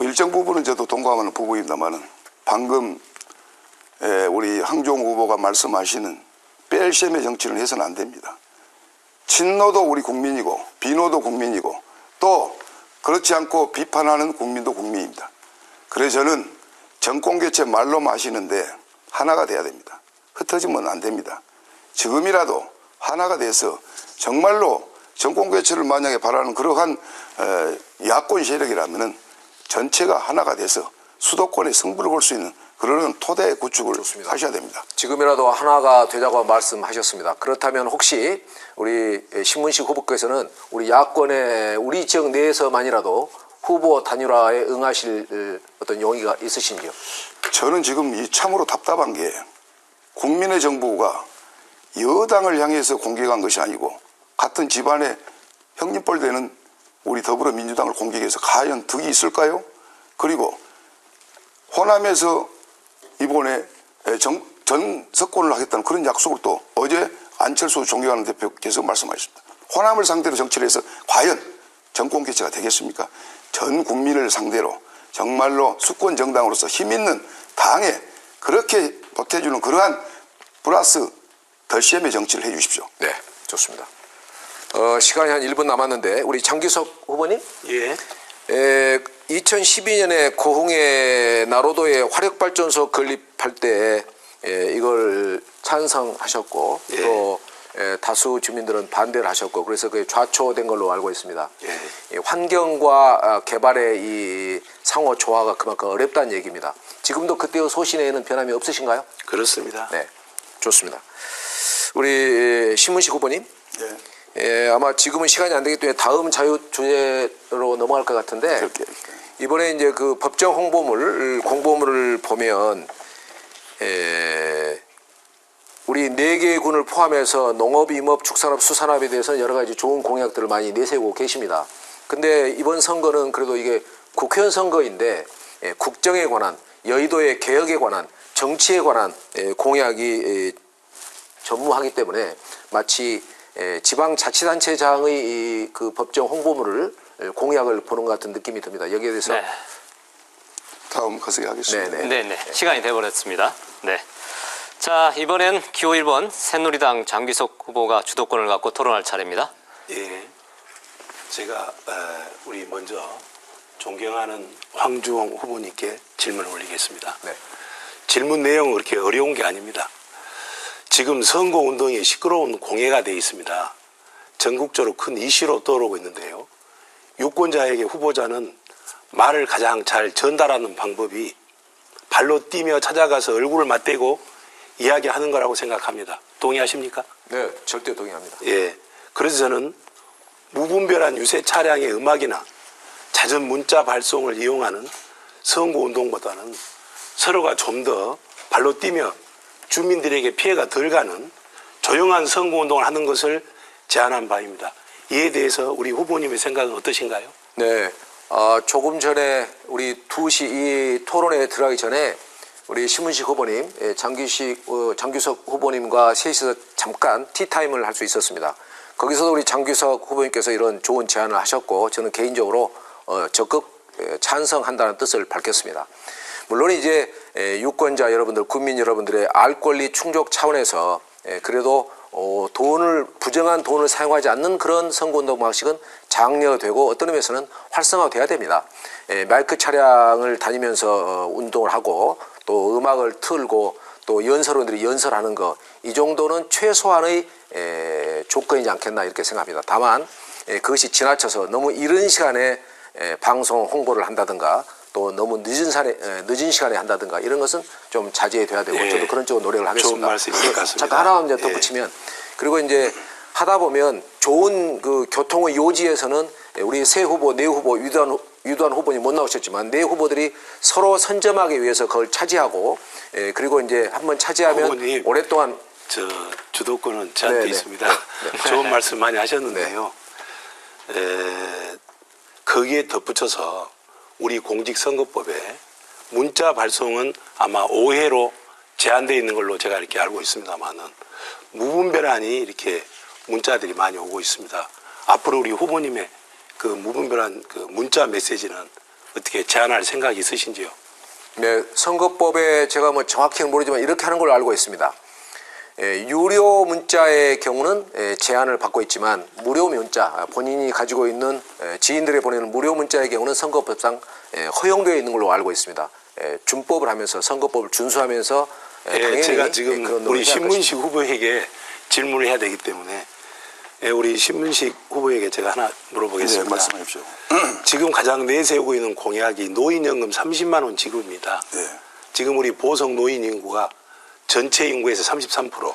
S3: 일정 부분은 저도 동감하는 부분입니다만은 방금 우리 황교안 후보가 말씀하시는 뺄셈의 정치를 해서는 안 됩니다. 친노도 우리 국민이고 비노도 국민이고 또 그렇지 않고 비판하는 국민도 국민입니다. 그래서 저는 정권교체 말로 마시는데 하나가 돼야 됩니다. 흩어지면 안 됩니다. 지금이라도 하나가 돼서 정말로 정권교체를 만약에 바라는 그러한 야권 세력이라면 전체가 하나가 돼서 수도권의 승부를 걸 수 있는 그런 토대 구축을 하셔야 됩니다.
S4: 지금이라도 하나가 되자고 말씀하셨습니다. 그렇다면 혹시 우리 신문식 후보께서는 우리 야권의 우리 지역 내에서만이라도 후보 단일화에 응하실 어떤 용의가 있으신지요?
S3: 저는 지금 이 참으로 답답한 게 국민의 정부가 여당을 향해서 공격한 것이 아니고 같은 집안의 형님뻘 되는 우리 더불어민주당을 공격해서 과연 득이 있을까요? 그리고 호남에서 이번에 전석권을 하겠다는 그런 약속을 또 어제 안철수 존경하는 대표께서 말씀하셨습니다. 호남을 상대로 정치를 해서 과연 정권 교체가 되겠습니까? 전 국민을 상대로 정말로 수권 정당으로서 힘있는 당에 그렇게 보태주는 그러한 플러스 덜시엠의 정치를 해 주십시오.
S4: 네, 좋습니다. 시간이 한 1분 남았는데 우리 장규석 후보님?
S2: 예.
S4: 2012년에 고흥의 나로도에 화력발전소 건립할 때 이걸 찬성하셨고
S2: 예.
S4: 또 다수 주민들은 반대를 하셨고 그래서 그게 좌초된 걸로 알고 있습니다.
S2: 예.
S4: 이 환경과 개발의 이 상호 조화가 그만큼 어렵다는 얘기입니다. 지금도 그때의 소신에는 변함이 없으신가요?
S2: 그렇습니다.
S4: 네, 좋습니다. 우리 신문식 후보님, 아마 지금은 시간이 안 되기 때문에 다음 자유 주제로 넘어갈 것 같은데 이번에 이제 그 법정 공보물을 보면 우리 4개의 군을 포함해서 농업, 임업, 축산업, 수산업에 대해서는 여러 가지 좋은 공약들을 많이 내세우고 계십니다. 근데 이번 선거는 그래도 이게 국회의원 선거인데 국정에 관한, 여의도의 개혁에 관한, 정치에 관한 공약이 전무하기 때문에 마치 지방자치단체장의 그 법정 홍보물을 공약을 보는 것 같은 느낌이 듭니다. 여기에 대해서
S1: 네.
S3: 다음 거세게 하겠습니다.
S1: 네. 시간이 돼버렸습니다. 네. 자, 이번엔 기호 1번 새누리당 장규석 후보가 주도권을 갖고 토론할 차례입니다.
S2: 예. 제가 우리 먼저 존경하는 황주홍 후보님께 질문을 올리겠습니다.
S4: 네.
S2: 질문 내용은 그렇게 어려운 게 아닙니다. 지금 선거운동이 시끄러운 공해가 되어 있습니다. 전국적으로 큰 이슈로 떠오르고 있는데요. 유권자에게 후보자는 말을 가장 잘 전달하는 방법이 발로 뛰며 찾아가서 얼굴을 맞대고 이야기하는 거라고 생각합니다. 동의하십니까?
S4: 네, 절대 동의합니다.
S2: 예. 그래서 저는 무분별한 유세 차량의 음악이나 잦은 문자 발송을 이용하는 선거운동보다는 서로가 좀 더 발로 뛰며 주민들에게 피해가 덜 가는 조용한 선거운동을 하는 것을 제안한 바입니다. 이에 대해서 우리 후보님의 생각은 어떠신가요?
S4: 네, 조금 전에 우리 2시 이 토론에 들어가기 전에 우리 신문식 후보님, 장규석 후보님과 셋이서 잠깐 티타임을 할 수 있었습니다. 거기서도 우리 장규석 후보님께서 이런 좋은 제안을 하셨고 저는 개인적으로 적극 찬성한다는 뜻을 밝혔습니다. 물론 이제 유권자 여러분들, 국민 여러분들의 알 권리 충족 차원에서 그래도 부정한 돈을 사용하지 않는 그런 선거운동 방식은 장려되고 어떤 의미에서는 활성화돼야 됩니다. 마이크 차량을 다니면서 운동을 하고 또 음악을 틀고 또 연설원들이 연설하는 거 이 정도는 최소한의 조건이지 않겠나 이렇게 생각합니다. 다만 그것이 지나쳐서 너무 이른 시간에 방송 홍보를 한다든가 또 너무 늦은 시간에 한다든가 이런 것은 좀 자제돼야 되고 저도 그런 쪽으로 노력을 하겠습니다.
S2: 좋은 말씀인 것 같습니다.
S4: 잠깐 하나만 이제 덧붙이면 그리고 이제 하다 보면 좋은 그 교통의 요지에서는 우리 세 후보, 네 후보, 유도한 후보님 못 나오셨지만 네 후보들이 서로 선점하기 위해서 그걸 차지하고 그리고 이제 한번 차지하면
S2: 후보님,
S4: 오랫동안
S2: 저 주도권은 저한테
S4: 네네.
S2: 있습니다.
S4: 네.
S2: 좋은 말씀 많이 하셨는데요. 거기에 덧붙여서 우리 공직선거법에 문자 발송은 아마 5회로 제한되어 있는 걸로 제가 이렇게 알고 있습니다만은 무분별한이 이렇게 문자들이 많이 오고 있습니다. 앞으로 우리 후보님의 그 무분별한 그 문자 메시지는 어떻게 제한할 생각이 있으신지요?
S4: 네, 선거법에 제가 뭐 정확히는 모르지만 이렇게 하는 걸로 알고 있습니다. 유료 문자의 경우는 제한을 받고 있지만 무료 문자, 본인이 가지고 있는 지인들에 보내는 무료 문자의 경우는 선거법상 허용되어 있는 걸로 알고 있습니다. 준법을 하면서 선거법을 준수하면서 당연히
S2: 제가 지금
S4: 그런
S2: 우리
S4: 노력을 할
S2: 신문식
S4: 것입니다.
S2: 후보에게 질문을 해야 되기 때문에 우리 신문식 후보에게 제가 하나 물어보겠습니다.
S3: 네, 말씀하십시오.
S2: 지금 가장 내세우고 있는 공약이 노인연금 30만 원 지급입니다.
S3: 네.
S2: 지금 우리 보성 노인 인구가 전체 인구에서 33%,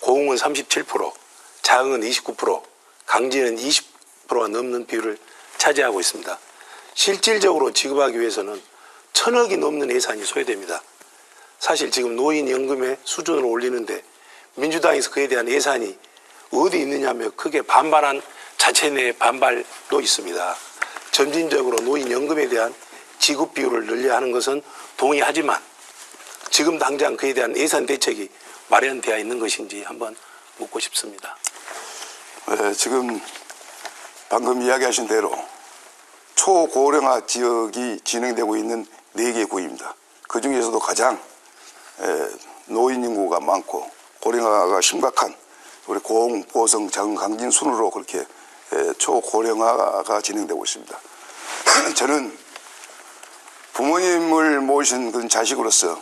S2: 고흥은 37%, 자흥은 29%, 강진은 20%가 넘는 비율을 차지하고 있습니다. 실질적으로 지급하기 위해서는 1,000억이 넘는 예산이 소요됩니다. 사실 지금 노인연금의 수준을 올리는데 민주당에서 그에 대한 예산이 어디 있느냐며 크게 반발한 자체 내 반발도 있습니다. 점진적으로 노인연금에 대한 지급 비율을 늘려야 하는 것은 동의하지만 지금 당장 그에 대한 예산 대책이 마련되어 있는 것인지 한번 묻고 싶습니다.
S3: 지금 방금 이야기하신 대로 초고령화 지역이 진행되고 있는 4개 구입니다. 그 중에서도 가장 노인 인구가 많고 고령화가 심각한 우리 고흥, 보성, 자흥, 강진 순으로 그렇게 초고령화가 진행되고 있습니다. 저는 부모님을 모신 그 자식으로서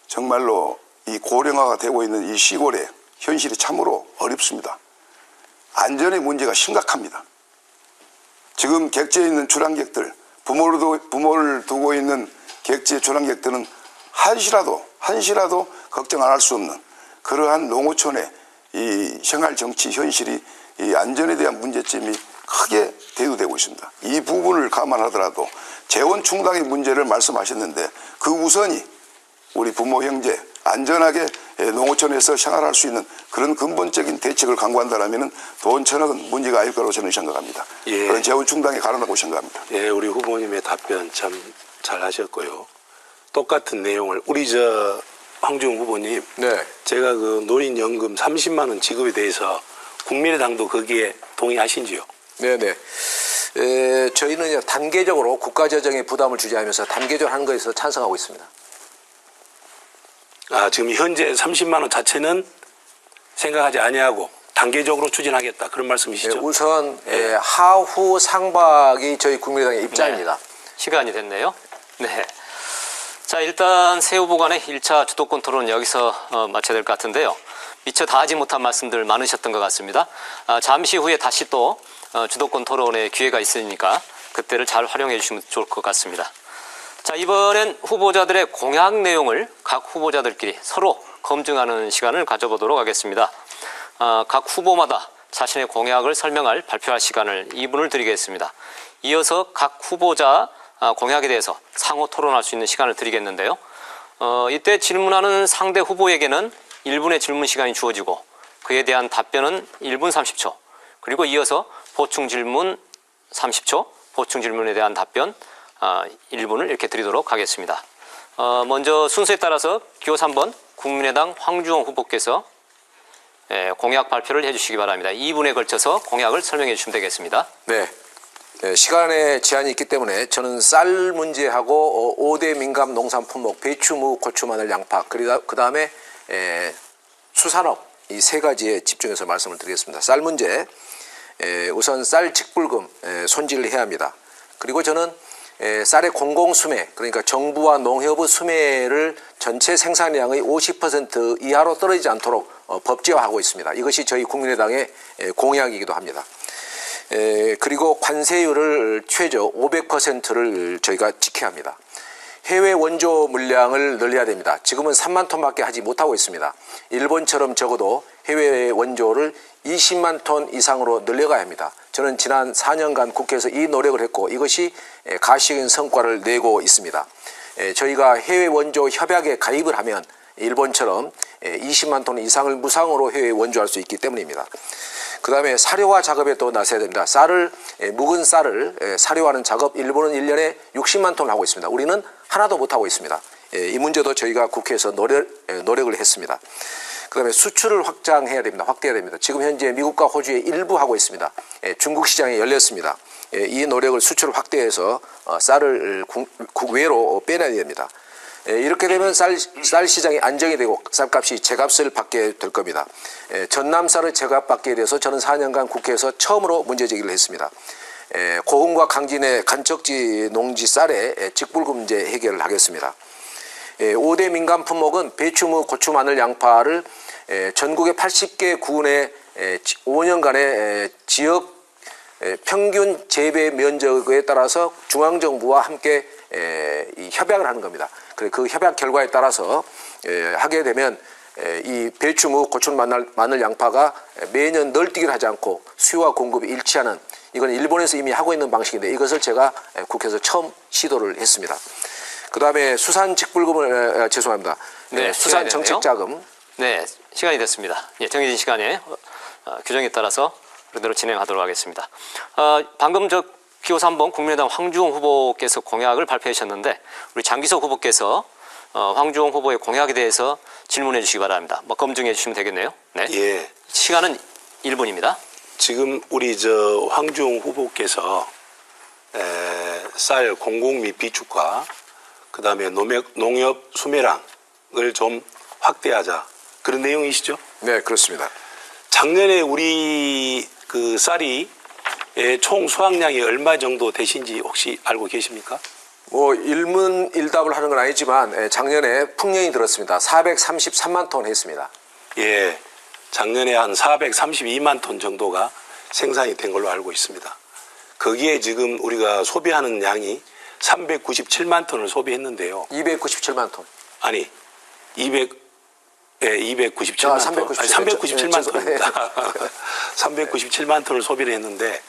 S3: 정말로 이 고령화가 되고 있는 이 시골의 현실이 참으로 어렵습니다. 안전의 문제가 심각합니다. 지금 객지에 있는 출항객들, 부모를 두고 있는 객지의 출항객들은 한시라도 걱정 안 할 수 없는 그러한 농어촌의 이 생활 정치 현실이 이 안전에 대한 문제점이 크게 대두되고 있습니다. 이 부분을 감안하더라도 재원 충당의 문제를 말씀하셨는데 그 우선이 우리 부모 형제 안전하게 농어촌에서 생활할 수 있는 그런 근본적인 대책을 강구한다면 돈 1,000억은 문제가 아닐 거라고 저는 생각합니다.
S2: 예.
S3: 그런 재원 충당이 가능하다고 생각합니다.
S2: 예, 우리 후보님의 답변 참 잘 하셨고요. 똑같은 내용을 우리 황주영 후보님,
S4: 네.
S2: 제가 그 노인연금 30만 원 지급에 대해서 국민의당도 거기에 동의하신지요?
S4: 네네. 저희는 단계적으로 국가재정에 부담을 주지 않으면서 단계적으로 하는 것에서 찬성하고 있습니다.
S2: 지금 현재 30만 원 자체는 생각하지 아니하고 단계적으로 추진하겠다 그런 말씀이시죠?
S4: 우선 하후 상박이 저희 국민의당의 입장입니다.
S1: 네, 시간이 됐네요. 네. 자, 일단 세 후보 간의 1차 주도권 토론 여기서 마쳐야 될 것 같은데요. 미처 다 하지 못한 말씀들 많으셨던 것 같습니다. 잠시 후에 다시 또 주도권 토론의 기회가 있으니까 그때를 잘 활용해 주시면 좋을 것 같습니다. 자, 이번엔 후보자들의 공약 내용을 각 후보자들끼리 서로 검증하는 시간을 가져보도록 하겠습니다. 각 후보마다 자신의 공약을 설명할 발표할 시간을 2분을 드리겠습니다. 이어서 각 후보자 공약에 대해서 상호 토론할 수 있는 시간을 드리겠는데요. 이때 질문하는 상대 후보에게는 1분의 질문 시간이 주어지고 그에 대한 답변은 1분 30초, 그리고 이어서 보충 질문 30초, 보충 질문에 대한 답변 1분을 이렇게 드리도록 하겠습니다. 먼저 순서에 따라서 기호 3번 국민의당 황주영 후보께서 공약 발표를 해주시기 바랍니다. 2분에 걸쳐서 공약을 설명해 주시면 되겠습니다.
S4: 네. 시간에 제한이 있기 때문에 저는 쌀 문제하고 5대 민감 농산 품목 배추, 무, 고추, 마늘, 양파, 그 다음에 수산업 이 세 가지에 집중해서 말씀을 드리겠습니다. 쌀 문제, 우선 쌀 직불금 손질을 해야 합니다. 그리고 저는 쌀의 공공수매, 그러니까 정부와 농협의 수매를 전체 생산량의 50% 이하로 떨어지지 않도록 법제화하고 있습니다. 이것이 저희 국민의당의 공약이기도 합니다. 그리고 관세율을 최저 500%를 저희가 지켜야 합니다. 해외 원조 물량을 늘려야 됩니다. 지금은 3만 톤밖에 하지 못하고 있습니다. 일본처럼 적어도 해외 원조를 20만 톤 이상으로 늘려가야 합니다. 저는 지난 4년간 국회에서 이 노력을 했고 이것이 가시적인 성과를 내고 있습니다. 저희가 해외 원조 협약에 가입을 하면 일본처럼 20만 톤 이상을 무상으로 해외 원조할 수 있기 때문입니다. 그 다음에 사료화 작업에 또 나서야 됩니다. 묵은 쌀을 사료화하는 작업, 일본은 1년에 60만 톤을 하고 있습니다. 우리는 하나도 못하고 있습니다. 이 문제도 저희가 국회에서 노력을 했습니다. 그 다음에 수출을 확대해야 됩니다. 지금 현재 미국과 호주에 일부 하고 있습니다. 중국 시장이 열렸습니다. 이 노력을 수출을 확대해서 쌀을 국외로 빼내야 됩니다. 이렇게 되면 쌀 시장이 안정이 되고 쌀값이 제값을 받게 될 겁니다. 전남 쌀을 제값받게 돼서 저는 4년간 국회에서 처음으로 문제 제기를 했습니다. 고흥과 강진의 간척지 농지 쌀의 직불금제 해결을 하겠습니다. 5대 민간 품목은 배추, 무, 고추, 마늘, 양파를 전국의 80개 구군의 5년간의 지역 평균 재배 면적에 따라서 중앙정부와 함께 협약을 하는 겁니다. 그 협약 결과에 따라서 하게 되면 이 배추, 무, 고추, 마늘, 양파가 매년 널뛰기를 하지 않고 수요와 공급이 일치하는, 이건 일본에서 이미 하고 있는 방식인데 이것을 제가 국회에서 처음 시도를 했습니다. 그 다음에 수산 직불금을 죄송합니다.
S1: 네,
S4: 수산 정책자금.
S1: 네, 시간이 됐습니다. 예, 정해진 시간에 규정에 따라서 그대로 진행하도록 하겠습니다. 방금 기호 3번 국민의당 황주홍 후보께서 공약을 발표해 주셨는데 우리 장기석 후보께서 황주홍 후보의 공약에 대해서 질문해 주시기 바랍니다. 검증해 주시면 되겠네요. 네.
S2: 예.
S1: 시간은 1분입니다.
S2: 지금 우리 황주홍 후보께서 쌀 공공 및 비축과 그다음에 농협 수매량을 좀 확대하자, 그런 내용이시죠?
S4: 네, 그렇습니다.
S2: 작년에 우리 그 쌀이 총 수확량이 얼마 정도 되신지 혹시 알고 계십니까?
S4: 일문일답을 하는 건 아니지만 작년에 풍년이 들었습니다. 433만 톤 했습니다.
S2: 예, 작년에 한 432만 톤 정도가 생산이 된 걸로 알고 있습니다. 거기에 지금 우리가 소비하는 양이 397만 톤을 소비했는데요.
S4: 297만 톤.
S2: 아니, 297만 톤. 397만 톤입니다. 397만 톤을 소비를 했는데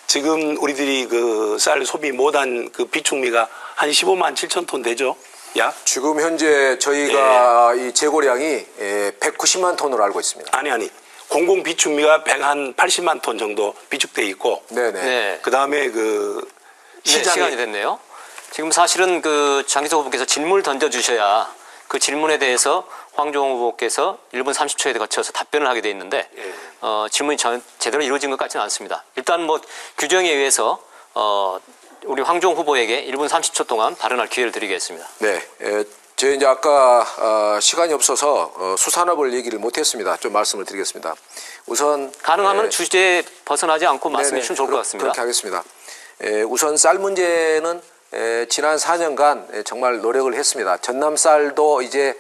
S2: 지금 우리들이 그 쌀 소비 못한 그 비축미가 한 15만 7천 톤 되죠? 약?
S4: 지금 현재 저희가 이 재고량이 190만 톤으로 알고 있습니다.
S2: 아니. 공공 비축미가 180만 톤 정도 비축돼 있고.
S4: 네네.
S1: 네.
S2: 그 다음에 그
S1: 시간이 됐네요. 지금 사실은 그 장기석 후보께서 질문을 던져주셔야 그 질문에 대해서 황주홍 후보께서 1분 30초에 거쳐서 답변을 하게 돼 있는데 질문이 제대로 이루어진 것 같지는 않습니다. 일단 규정에 의해서 우리 황주홍 후보에게 1분 30초 동안 발언할 기회를 드리겠습니다.
S4: 네. 제가 이제 아까 시간이 없어서 수산업을 얘기를 못했습니다. 좀 말씀을 드리겠습니다. 우선
S1: 가능하면 주제에 벗어나지 않고 말씀해 주시면 좋을 것 같습니다.
S4: 그렇게 하겠습니다. 우선 쌀 문제는 지난 4년간 정말 노력을 했습니다. 전남 쌀도 이제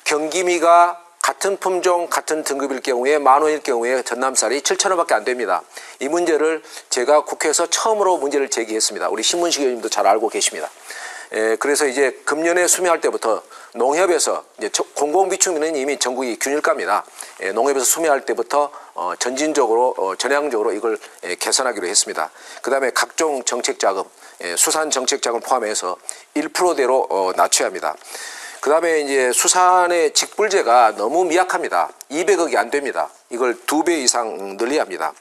S4: 경기미가 같은 품종, 같은 등급일 경우에 10,000원일 경우에 전남 쌀이 7,000원밖에 안 됩니다. 이 문제를 제가 국회에서 처음으로 문제를 제기했습니다. 우리 신문식 의원님도 잘 알고 계십니다. 그래서 이제 금년에 수매할 때부터 농협에서 이제 공공비축미는 이미 전국이 균일가입니다. 농협에서 수매할 때부터 전진적으로 전향적으로 이걸 개선하기로 했습니다. 그다음에 각종 정책자금, 수산 정책자금 포함해서 1%대로 낮춰야 합니다. 그다음에 이제 수산의 직불제가 너무 미약합니다. 200억이 안 됩니다. 이걸 2배 이상 늘려야 합니다.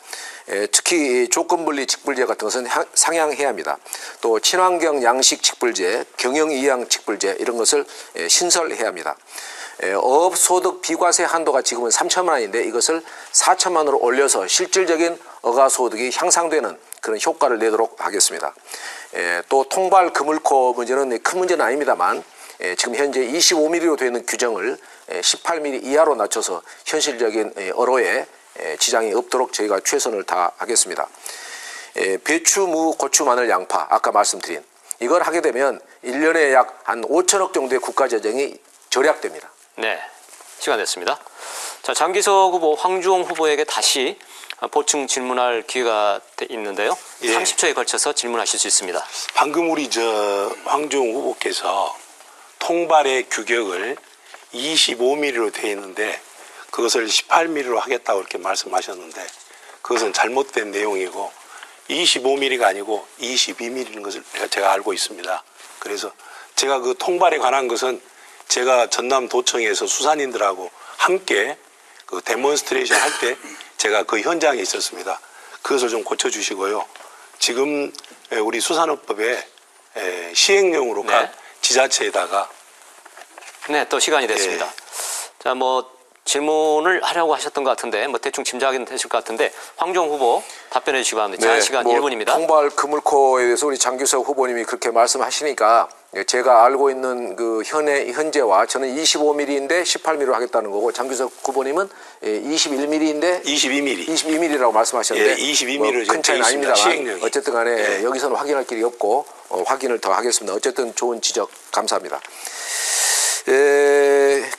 S4: 특히 조건분리 직불제 같은 것은 상향해야 합니다. 또 친환경 양식 직불제, 경영이양 직불제 이런 것을 신설해야 합니다. 어업소득 비과세 한도가 지금은 3천만 원인데 이것을 4천만 원으로 올려서 실질적인 어가소득이 향상되는 그런 효과를 내도록 하겠습니다. 또 통발 그물코 문제는 큰 문제는 아닙니다만 지금 현재 25mm로 되어 있는 규정을 18mm 이하로 낮춰서 현실적인 어로에 지장이 없도록 저희가 최선을 다하겠습니다. 배추, 무, 고추, 마늘, 양파 아까 말씀드린 이걸 하게 되면 1년에 약 한 5천억 정도의 국가재정이 절약됩니다.
S1: 네, 시간 됐습니다. 자, 장기석 후보, 황주홍 후보에게 다시 보충 질문할 기회가 있는데요.
S2: 예.
S1: 30초에 걸쳐서 질문하실 수 있습니다.
S2: 방금 우리 황주홍 후보께서 통발의 규격을 25mm로 되어 있는데 그것을 18mm로 하겠다고 이렇게 말씀하셨는데 그것은 잘못된 내용이고 25mm가 아니고 22mm인 것을 제가 알고 있습니다. 그래서 제가 그 통발에 관한 것은 제가 전남도청에서 수사님들하고 함께 그 데몬스트레이션 할 때 제가 그 현장에 있었습니다. 그것을 좀 고쳐주시고요. 지금 우리 수산업법에 시행령으로
S1: 네.
S2: 각 지자체에다가
S1: 네, 또 시간이 됐습니다. 자, 뭐 질문을 하려고 하셨던 것 같은데 뭐 대충 짐작은 되실 것 같은데 황종 후보 답변해 주시기 바랍니다. 제한 시간 1분입니다.
S4: 통발 그물코에 대해서 우리 장규석 후보님이 그렇게 말씀하시니까 제가 알고 있는 그 현재와 저는 25mm인데 18mm로 하겠다는 거고 장규석 후보님은 21mm인데 22mm라고 말씀하셨는데
S2: 22mm를
S4: 큰 차이는
S2: 있습니다.
S4: 아닙니다만
S2: 시행령이.
S4: 어쨌든 간에 여기서는 확인할 길이 없고 확인을 더 하겠습니다. 어쨌든 좋은 지적 감사합니다.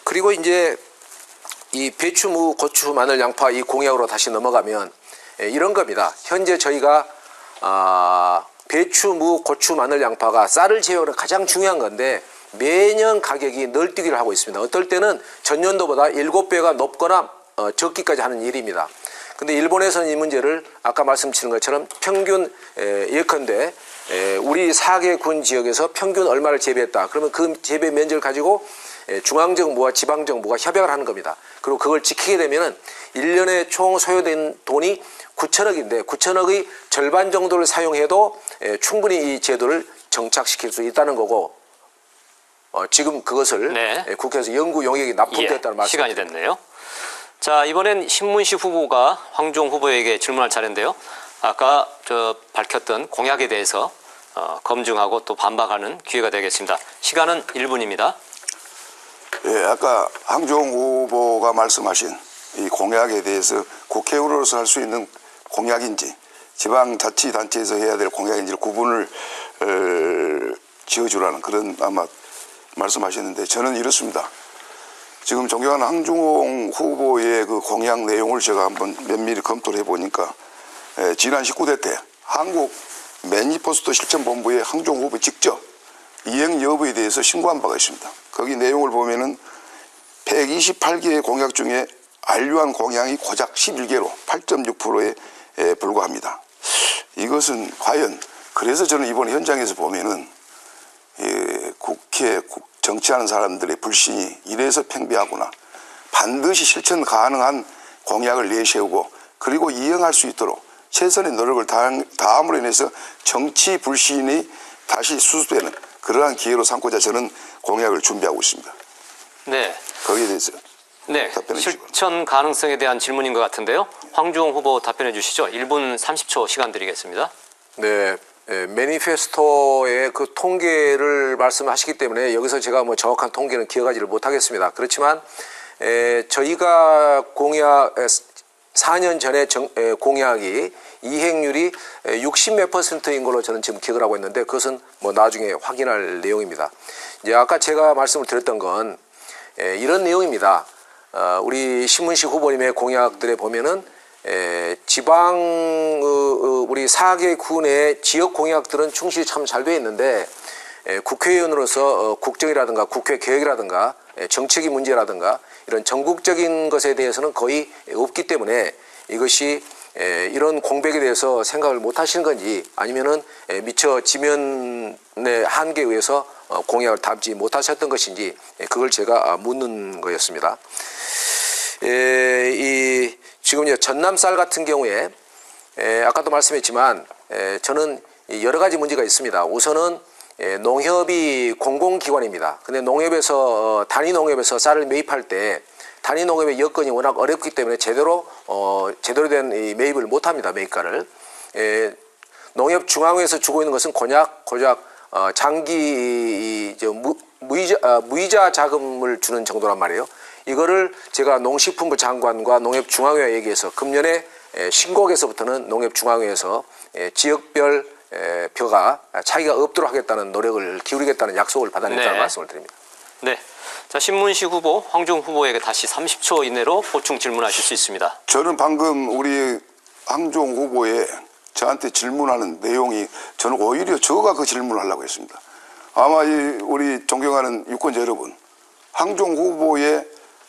S4: 그리고 이제 이 배추, 무, 고추, 마늘, 양파 이 공약으로 다시 넘어가면 이런 겁니다. 현재 저희가 배추, 무, 고추, 마늘, 양파가 쌀을 제외하는 가장 중요한 건데 매년 가격이 널뛰기를 하고 있습니다. 어떨 때는 전년도보다 7배가 높거나 적기까지 하는 일입니다. 근데 일본에서는 이 문제를 아까 말씀드린 것처럼 평균 예컨대 우리 4개군 지역에서 평균 얼마를 재배했다. 그러면 그 재배 면적을 가지고 중앙정부와 지방정부가 협약을 하는 겁니다. 그리고 그걸 지키게 되면은 1년에 총 소요된 돈이 9천억인데 9천억의 절반 정도를 사용해도 충분히 이 제도를 정착시킬 수 있다는 거고 지금 그것을
S1: 네.
S4: 국회에서 연구 용역이 납품되었다는 말씀.
S1: 시간이 됐네요. 자, 이번엔 신문식 후보가 황종 후보에게 질문할 차례인데요. 아까 밝혔던 공약에 대해서 검증하고 또 반박하는 기회가 되겠습니다. 시간은 1분입니다.
S3: 예, 아까 황종 후보가 말씀하신 이 공약에 대해서 국회의원으로서 할 수 있는 공약인지 지방자치단체에서 해야 될 공약인지를 구분을 지어주라는 그런 아마 말씀하셨는데 저는 이렇습니다. 지금 존경하는 황종 후보의 그 공약 내용을 제가 한번 면밀히 검토를 해보니까 지난 19대 때 한국 매니페스토 실천본부에 황종 후보 직접 이행 여부에 대해서 신고한 바가 있습니다. 거기 내용을 보면은 128개의 공약 중에 안류한 공약이 고작 11개로 8.6%에 불과합니다. 이것은 과연 그래서 저는 이번 현장에서 보면은 국회 정치하는 사람들의 불신이 이래서 팽배하구나. 반드시 실천 가능한 공약을 내세우고 그리고 이행할 수 있도록 최선의 노력을 다함으로 인해서 정치 불신이 다시 수습되는 그러한 기회로 삼고자 저는 공약을 준비하고 있습니다.
S1: 네.
S3: 거기에 대해서
S1: 네,
S3: 답변해 주시고.
S1: 실천 가능성에 대한 질문인 것 같은데요. 황종 후보 답변해 주시죠. 1분 30초 시간 드리겠습니다.
S4: 네, 매니페스토의 그 통계를 말씀하시기 때문에 여기서 제가 뭐 정확한 통계는 기억하지를 못하겠습니다. 그렇지만 저희가 공약 4년 전에 공약이 이행률이 60몇 %인 걸로 저는 지금 기억을 하고 있는데 그것은 뭐 나중에 확인할 내용입니다. 이제 아까 제가 말씀을 드렸던 건 이런 내용입니다. 우리 신문식 후보님의 공약들에 보면은 지방 우리 4개 군의 지역 공약들은 충실히 참 잘 되어 있는데 국회의원으로서 국정이라든가 국회 개혁이라든가 정책의 문제라든가 이런 전국적인 것에 대해서는 거의 없기 때문에 이것이 이런 공백에 대해서 생각을 못 하시는 건지 아니면은 미처 지면의 한계에 의해서 공약을 담지 못하셨던 것인지 그걸 제가 묻는 거였습니다. 지금 전남 쌀 같은 경우에 아까도 말씀했지만 저는 여러 가지 문제가 있습니다. 우선은 농협이 공공기관입니다. 근데 농협에서 단위 농협에서 쌀을 매입할 때 단위 농협의 여건이 워낙 어렵기 때문에 제대로 된 이 매입을 못합니다. 매입가를. 농협 중앙회에서 주고 있는 것은 고작 장기 무이자 자금을 주는 정도란 말이에요. 이거를 제가 농식품부 장관과 농협중앙회와 얘기해서 금년에 신곡에서부터는 농협중앙회에서 지역별 표가 차이가 없도록 하겠다는 노력을 기울이겠다는 약속을 받아냈다는
S1: 네.
S4: 말씀을 드립니다.
S1: 네. 자, 신문식 후보, 황종 후보에게 다시 30초 이내로 보충 질문하실 수 있습니다.
S3: 저는 방금 우리 황종 후보의 저한테 질문하는 내용이 저는 오히려 저가 그 질문을 하려고 했습니다. 아마 우리 존경하는 유권자 여러분, 황종 후보의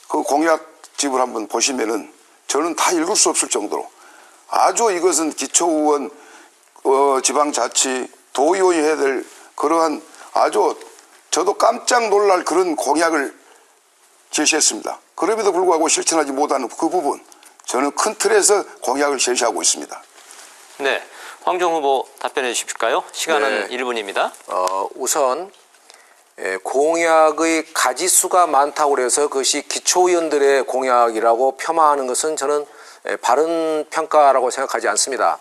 S3: 그 공약 집을 한번 보시면은 저는 다 읽을 수 없을 정도로 아주 이것은 기초의원, 지방자치, 도의원이 해야 될 그러한 아주 저도 깜짝 놀랄 그런 공약을 제시했습니다. 그럼에도 불구하고 실천하지 못하는 그 부분, 저는 큰 틀에서 공약을 제시하고 있습니다.
S1: 네, 황정 후보 답변해 주실까요? 시간은
S4: 네.
S1: 1분입니다.
S4: 우선 공약의 가지수가 많다고 그래서 그것이 기초의원들의 공약이라고 폄하하는 것은 저는 바른 평가라고 생각하지 않습니다.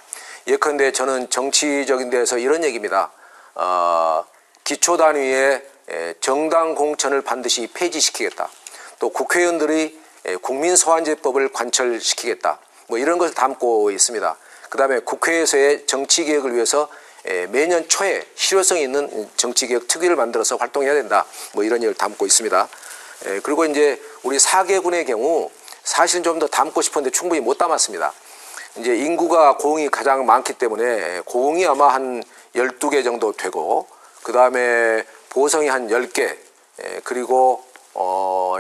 S4: 예컨대 저는 정치적인 데서 이런 얘기입니다. 기초 단위의 정당 공천을 반드시 폐지시키겠다. 또 국회의원들이 국민소환제법을 관철시키겠다. 뭐 이런 것을 담고 있습니다. 그다음에 국회에서의 정치개혁을 위해서 매년 초에 실효성 있는 정치개혁 특위를 만들어서 활동해야 된다. 뭐 이런 얘기를 담고 있습니다. 그리고 이제 우리 4개군의 경우 사실 좀 더 담고 싶었는데 충분히 못 담았습니다. 이제 인구가 고흥이 가장 많기 때문에 고흥이 아마 한 12개 정도 되고 그다음에 보성이 한 10개 그리고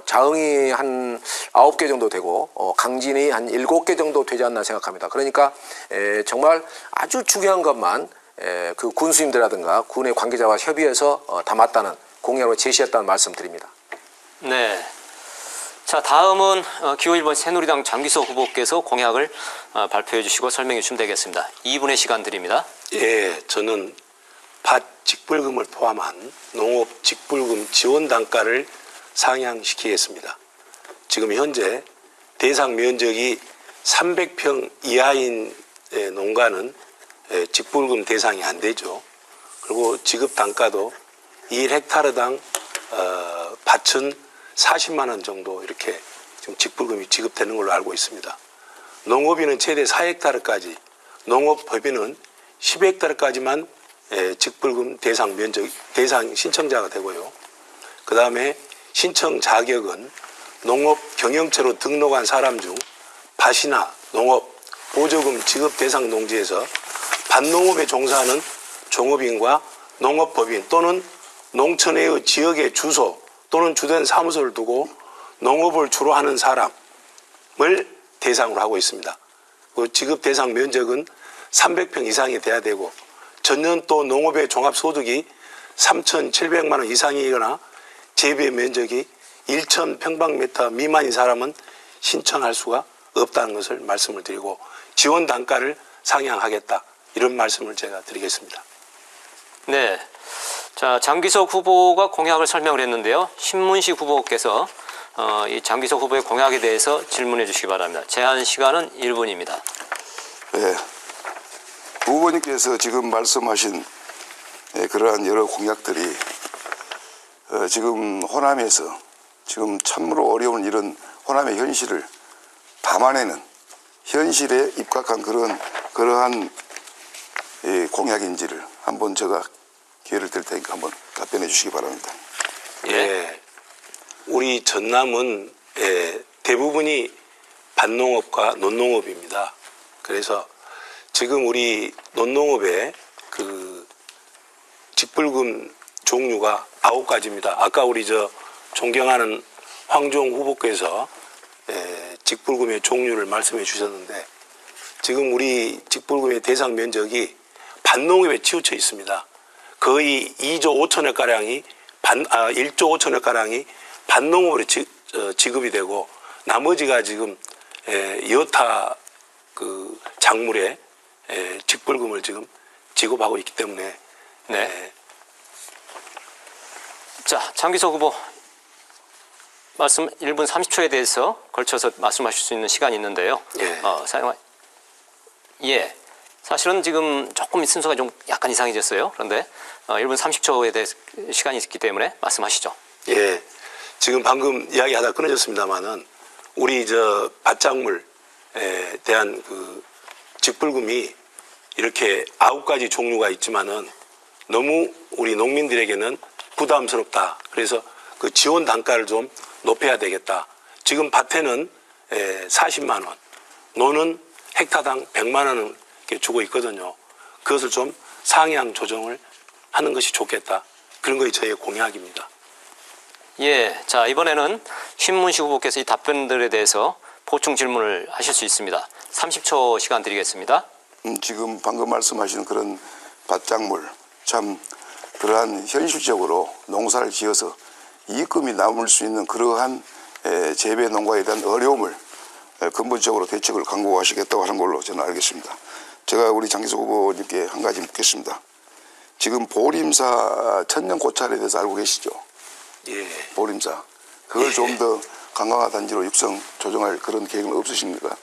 S4: 자흥이 한 9개 정도 되고 강진이 한 7개 정도 되지 않나 생각합니다. 그러니까 정말 아주 중요한 것만 그 군수님들이라든가 군의 관계자와 협의해서 담았다는 공약으로 제시했다는 말씀드립니다.
S1: 네. 자, 다음은 기호 1번 새누리당 장기석 후보께서 공약을 발표해 주시고 설명해 주시면 되겠습니다. 2분의 시간 드립니다.
S2: 예, 저는 밭 직불금을 포함한 농업 직불금 지원 단가를 상향시키겠습니다. 지금 현재 대상 면적이 300평 이하인 농가는 직불금 대상이 안 되죠. 그리고 지급 단가도 1헥타르당 밭은 40만 원 정도 이렇게 지금 직불금이 지급되는 걸로 알고 있습니다. 농업인은 최대 4헥타르까지, 농업법인은 10헥타르까지만 직불금 대상 신청자가 되고요. 그 다음에 신청 자격은 농업 경영체로 등록한 사람 중 밭이나 농업 보조금 지급 대상 농지에서 밭농업에 종사하는 종업인과 농업법인 또는 농촌의 지역의 주소 또는 주된 사무소를 두고 농업을 주로 하는 사람을 대상으로 하고 있습니다. 그 지급 대상 면적은 300평 이상이 돼야 되고 전년도 농업의 종합소득이 3,700만 원 이상이거나 재배 면적이 1,000평방미터 미만인 사람은 신청할 수가 없다는 것을 말씀을 드리고 지원 단가를 상향하겠다 이런 말씀을 제가 드리겠습니다.
S1: 네. 자, 장기석 후보가 공약을 설명을 했는데요. 신문식 후보께서 이 장기석 후보의 공약에 대해서 질문해 주시기 바랍니다. 제한 시간은 1분입니다.
S3: 네. 후보님께서 지금 말씀하신 그러한 여러 공약들이 지금 호남에서 지금 참으로 어려운 이런 호남의 현실을 담아내는 현실에 입각한 그러한 공약인지를 한번 제가 기회를 드릴 테니까 한번 답변해 주시기 바랍니다.
S2: 예. 우리 전남은 대부분이 밭농업과 논농업입니다. 그래서 지금 우리 논농업의 그 직불금 종류가 9가지입니다. 아까 우리 존경하는 황종 후보께서 직불금의 종류를 말씀해 주셨는데 지금 우리 직불금의 대상 면적이 밭농업에 치우쳐 있습니다. 거의 2조 5천억 가량이 1조 5천억 가량이 밭농업으로 지급이 되고 나머지가 지금 여타 그 작물에 직불금을 지금 지급하고 있기 때문에
S1: 네. 자, 장기석 후보 말씀 1분 30초에 대해서 걸쳐서 말씀하실 수 있는 시간이 있는데요.
S2: 예.
S1: 예. 사실은 지금 조금 순서가 좀 약간 이상해졌어요. 그런데 1분 30초에 대해 시간이 있기 때문에 말씀하시죠.
S2: 예. 지금 방금 이야기하다 끊어졌습니다만은 우리 밭작물에 대한 그 직불금이 이렇게 9가지 종류가 있지만은 너무 우리 농민들에게는 부담스럽다. 그래서 그 지원 단가를 좀 높여야 되겠다. 지금 밭에는 40만 원, 노는 헥타당 100만 원을 주고 있거든요. 그것을 좀 상향 조정을 하는 것이 좋겠다. 그런 것이 저의 공약입니다.
S1: 예, 자 이번에는 신문식 후보께서 이 답변들에 대해서 보충 질문을 하실 수 있습니다. 30초 시간 드리겠습니다.
S3: 지금 방금 말씀하신 그런 밭작물, 참 그러한 현실적으로 농사를 지어서 이익금이 남을 수 있는 그러한 재배 농가에 대한 어려움을 근본적으로 대책을 강구하시겠다고 하는 걸로 저는 알겠습니다. 제가 우리 장기석 후보님께 한 가지 묻겠습니다. 지금 보림사 천년 고찰에 대해서 알고 계시죠?
S2: 예.
S3: 보림사. 그걸 좀 더 관광화 단지로 육성 조정할 그런 계획은 없으십니까?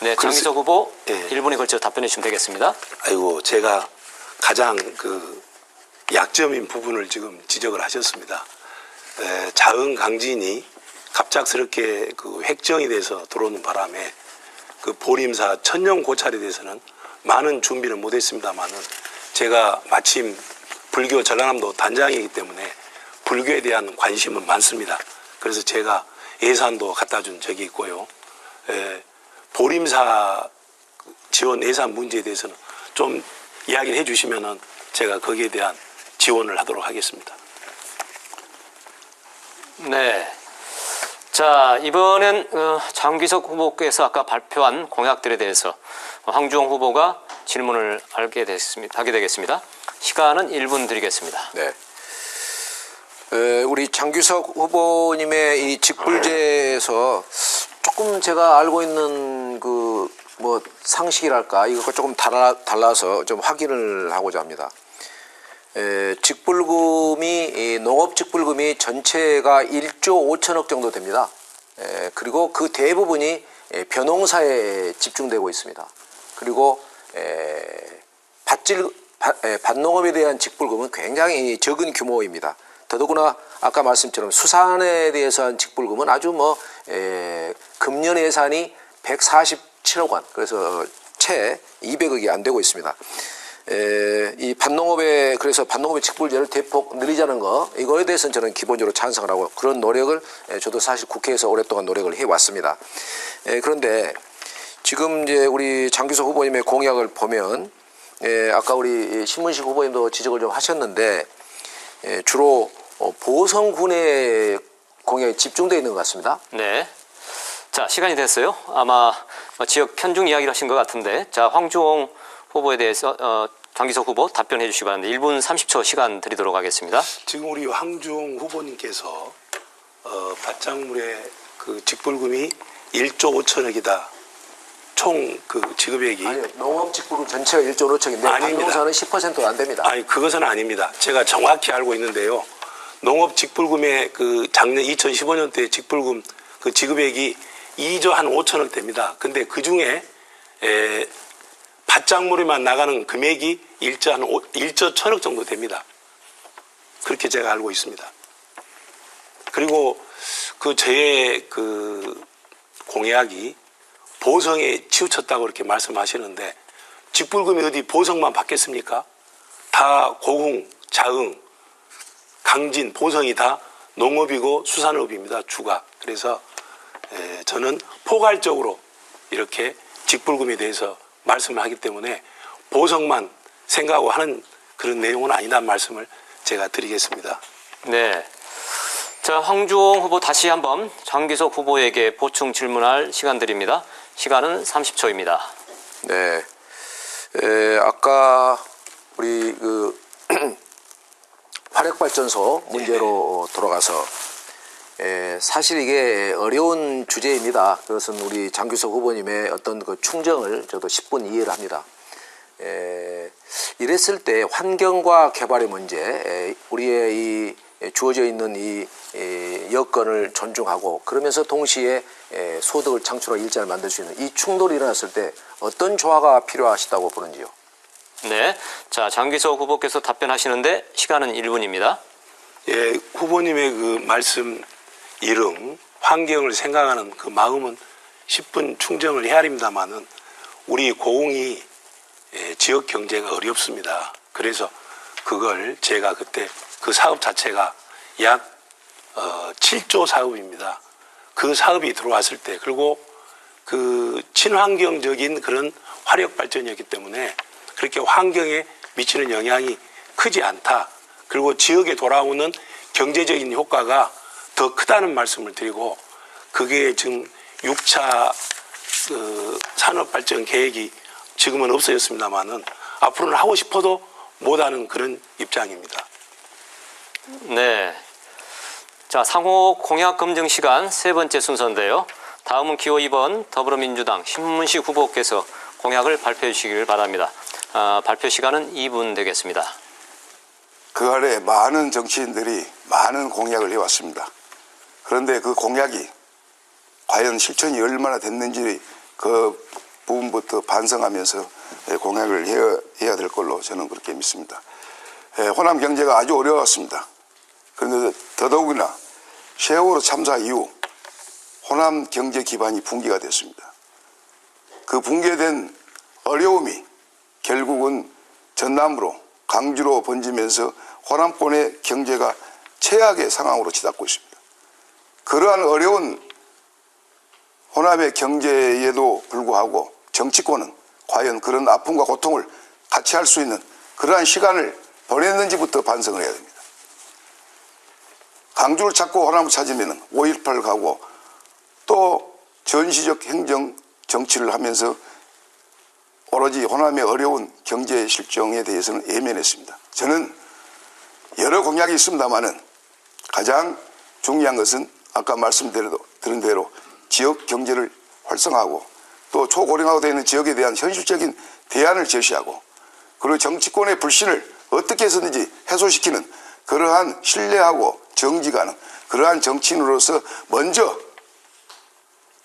S1: 네, 장기석 후보
S2: 예.
S1: 1분에 걸쳐 답변해 주시면 되겠습니다.
S2: 아이고, 제가 가장 그 약점인 부분을 지금 지적을 하셨습니다. 자흥 강진이 갑작스럽게 그 획정이 돼서 들어오는 바람에 그 보림사 천년 고찰에 대해서는 많은 준비는 못했습니다만은 제가 마침 불교 전라남도 단장이기 때문에 불교에 대한 관심은 많습니다. 그래서 제가 예산도 갖다 준 적이 있고요. 보림사 지원 예산 문제에 대해서는 좀 이야기를 해주시면은 제가 거기에 대한 지원을 하도록 하겠습니다.
S1: 네. 자, 이번엔 장기석 후보께서 아까 발표한 공약들에 대해서 황주홍 후보가 질문을 하게 되겠습니다. 시간은 1분 드리겠습니다.
S4: 네. 우리 장규석 후보님의 이 직불제에서 조금 제가 알고 있는 그 뭐 상식이랄까 이것과 조금 달라서 좀 확인을 하고자 합니다. 직불금이 농업 직불금이 전체가 1조 5천억 정도 됩니다. 그리고 그 대부분이 벼농사에 집중되고 있습니다. 그리고 밭농업에 대한 직불금은 굉장히 적은 규모입니다. 더더구나 아까 말씀처럼 수산에 대해서 한 직불금은 아주 금년 예산이 147억 원, 그래서 채 200억이 안 되고 있습니다. 이 밭농업에 그래서 밭농업의 직불제를 대폭 늘리자는 거, 이거에 대해서는 저는 기본적으로 찬성을 하고 그런 노력을 저도 사실 국회에서 오랫동안 노력을 해왔습니다. 그런데 지금 이제 우리 장규석 후보님의 공약을 보면 아까 우리 신문식 후보님도 지적을 좀 하셨는데 주로 보성군의 공약에 집중되어 있는 것 같습니다.
S1: 네. 자, 시간이 됐어요. 아마 지역 편중 이야기를 하신 것 같은데, 자, 황주홍 후보에 대해서 장기석 후보 답변해 주시기 바랍니다. 1분 30초 시간 드리도록 하겠습니다.
S2: 지금 우리 황주홍 후보님께서 밭작물의 그 직불금이 1조 5천억이다. 총 그 지급액이
S4: 아니, 농업 직불금 전체가 1조 5천인데
S2: 아닙니다.
S4: 밭농사는 10%가 안 됩니다.
S2: 아니 그것은 아닙니다. 제가 정확히 알고 있는데요. 농업 직불금의 그 작년 2015년도에 직불금 그 지급액이 2조 한 5천억 됩니다. 근데 그 중에 밭작물에만 나가는 금액이 1조 1천억 정도 됩니다. 그렇게 제가 알고 있습니다. 그리고 그 저의 그 공약이 보성에 치우쳤다고 그렇게 말씀하시는데 직불금이 어디 보성만 받겠습니까? 다 고흥, 자흥, 강진, 보성이 다 농업이고 수산업입니다. 주가. 그래서 저는 포괄적으로 이렇게 직불금에 대해서 말씀을 하기 때문에 보성만 생각하고 하는 그런 내용은 아니다는 말씀을 제가 드리겠습니다.
S1: 네. 자, 황주홍 후보 다시 한번 장기석 후보에게 보충 질문할 시간 드립니다. 시간은 30초입니다.
S4: 네. 아까 우리 그 화력발전소 문제로 돌아가서 사실 이게 어려운 주제입니다. 그것은 우리 장규석 후보님의 어떤 그 충정을 저도 10분 이해를 합니다. 이랬을 때 환경과 개발의 문제, 우리의 이 주어져 있는 이 여건을 존중하고 그러면서 동시에 소득을 창출하고 일자리를 만들 수 있는 이 충돌이 일어났을 때 어떤 조화가 필요하시다고 보는지요?
S1: 네. 자, 장기석 후보께서 답변하시는데 시간은 1분입니다.
S2: 예, 후보님의 그 말씀 이름, 환경을 생각하는 그 마음은 10분 충정을 헤아립니다마는 우리 고흥이 지역 경제가 어렵습니다. 그래서 그걸 제가 그때 그 사업 자체가 약 7조 사업입니다. 그 사업이 들어왔을 때 그리고 그 친환경적인 그런 화력 발전이었기 때문에 그렇게 환경에 미치는 영향이 크지 않다. 그리고 지역에 돌아오는 경제적인 효과가 더 크다는 말씀을 드리고 그게 지금 6차 산업발전 계획이 지금은 없어졌습니다만은 앞으로는 하고 싶어도 못하는 그런 입장입니다.
S1: 네. 자, 상호 공약 검증 시간 세 번째 순서인데요. 다음은 기호 2번 더불어민주당 신문식 후보께서 공약을 발표해 주시길 바랍니다. 발표 시간은 2분 되겠습니다.
S3: 그 아래 많은 정치인들이 많은 공약을 해왔습니다. 그런데 그 공약이 과연 실천이 얼마나 됐는지 그 부분부터 반성하면서 공약을 해야 될 걸로 저는 그렇게 믿습니다. 호남 경제가 아주 어려웠습니다. 그런데 더더욱이나 세월호 참사 이후 호남 경제 기반이 붕괴가 됐습니다. 그 붕괴된 어려움이 결국은 전남으로 강주로 번지면서 호남권의 경제가 최악의 상황으로 치닫고 있습니다. 그러한 어려운 호남의 경제에도 불구하고 정치권은 과연 그런 아픔과 고통을 같이 할 수 있는 그러한 시간을 보냈는지부터 반성을 해야 됩니다. 강주를 찾고 호남을 찾으면 5.18 가고 또 전시적 행정 정치를 하면서 오로지 호남의 어려운 경제 실정에 대해서는 예민했습니다. 저는 여러 공약이 있습니다만은 가장 중요한 것은 아까 말씀드린 대로 지역 경제를 활성화하고 또 초고령화되어 있는 지역에 대한 현실적인 대안을 제시하고 그리고 정치권의 불신을 어떻게 해서든지 해소시키는 그러한 신뢰하고 정직하는 그러한 정치인으로서 먼저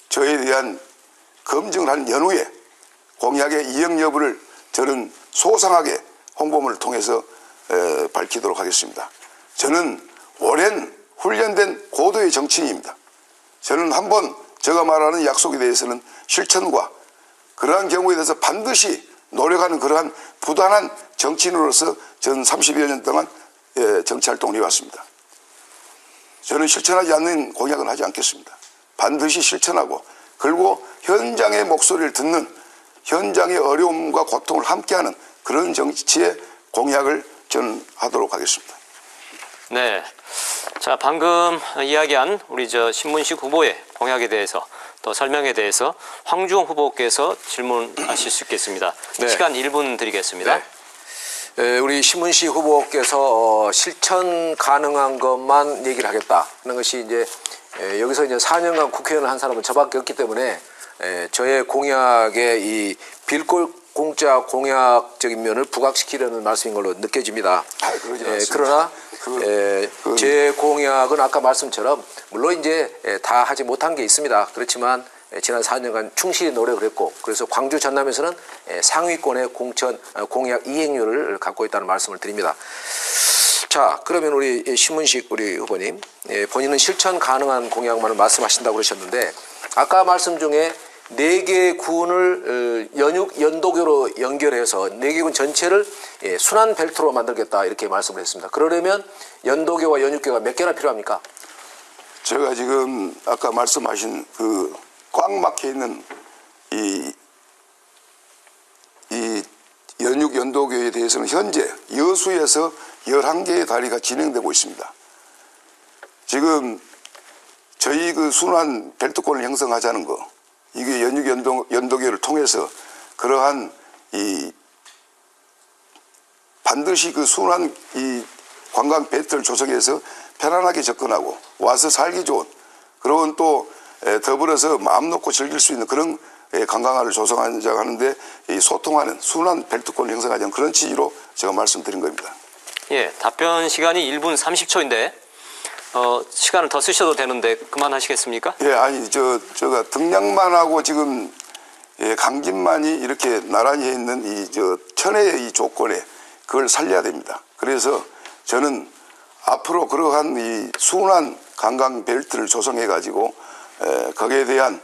S3: 저에 대한 검증을 한 연후에 공약의 이행 여부를 저는 소상하게 홍보문을 통해서 밝히도록 하겠습니다. 저는 오랜 훈련된 고도의 정치인입니다. 저는 한번 제가 말하는 약속에 대해서는 실천과 그러한 경우에 대해서 반드시 노력하는 그러한 부단한 정치인으로서 저는 30여 년 동안 정치활동을 해왔습니다. 저는 실천하지 않는 공약은 하지 않겠습니다. 반드시 실천하고 그리고 현장의 목소리를 듣는 현장의 어려움과 고통을 함께하는 그런 정치의 공약을 저는 하도록 하겠습니다.
S1: 네. 자, 방금 이야기한 우리 신문식 후보의 공약에 대해서 또 설명에 대해서 황주홍 후보께서 질문하실 수 있겠습니다.
S4: 네.
S1: 시간 1분 드리겠습니다.
S4: 네. 우리 신문식 후보께서 실천 가능한 것만 얘기를 하겠다 하는 것이 이제 여기서 이제 4년간 국회의원을 한 사람은 저밖에 없기 때문에 저의 공약의 이 빌골 공짜 공약적인 면을 부각시키려는 말씀인 걸로 느껴집니다.
S3: 그러지 않습니다.
S4: 그러나 제 공약은 아까 말씀처럼 물론 이제 다 하지 못한 게 있습니다. 그렇지만 지난 4년간 충실히 노력을 했고 그래서 광주 전남에서는 상위권의 공천 공약 이행률을 갖고 있다는 말씀을 드립니다. 자, 그러면 우리 신문식 우리 후보님, 본인은 실천 가능한 공약만을 말씀하신다고 그러셨는데 아까 말씀 중에 4개 군을 연도교로 연결해서 4개 군 전체를 순환 벨트로 만들겠다 이렇게 말씀을 했습니다. 그러려면 연도교와 연육교가 몇 개나 필요합니까?
S3: 제가 지금 아까 말씀하신 그 꽉 막혀 있는 이 연육 연도교에 대해서는 현재 여수에서 11개의 다리가 진행되고 있습니다. 지금 저희 그 순환 벨트권을 형성하자는 거 이게 연육 연도교를 통해서 그러한 반드시 그 순환 관광 벨트를 조성해서 편안하게 접근하고 와서 살기 좋은 그런 또 더불어서 마음 놓고 즐길 수 있는 그런 관광화를 조성하자 하는데 소통하는 순환 벨트권을 형성하자는 그런 취지로 제가 말씀드린 겁니다.
S1: 예, 답변 시간이 1분 30초인데 시간을 더 쓰셔도 되는데 그만하시겠습니까?
S3: 예, 아니 제가 등량만 하고 지금 강진만이 이렇게 나란히 있는 천혜의 이 조건에 그걸 살려야 됩니다. 그래서 저는 앞으로 그러한 이 순환 관광 벨트를 조성해 가지고 거기에 대한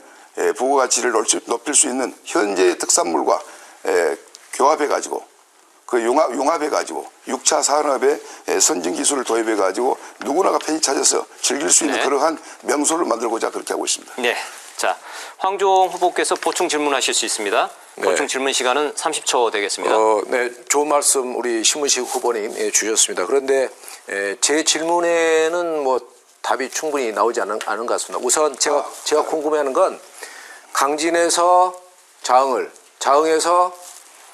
S3: 부가가치를 높일 수 있는 현재의 특산물과 교합해 가지고 그 융합해 가지고 6차 산업의 선진 기술을 도입해 가지고 누구나가 편히 찾아서 즐길 수 있는
S1: 네.
S3: 그러한 명소를 만들고자 그렇게 하고 있습니다.
S1: 네. 자, 황주홍 후보께서 보충 질문하실 수 있습니다. 보충
S4: 네.
S1: 질문 시간은 30초 되겠습니다.
S4: 네, 좋은 말씀 우리 신문식 후보님 주셨습니다. 그런데 제 질문에는 뭐 답이 충분히 나오지 않은 것 같습니다. 우선 제가 궁금해하는 건 강진에서 자흥을, 자흥에서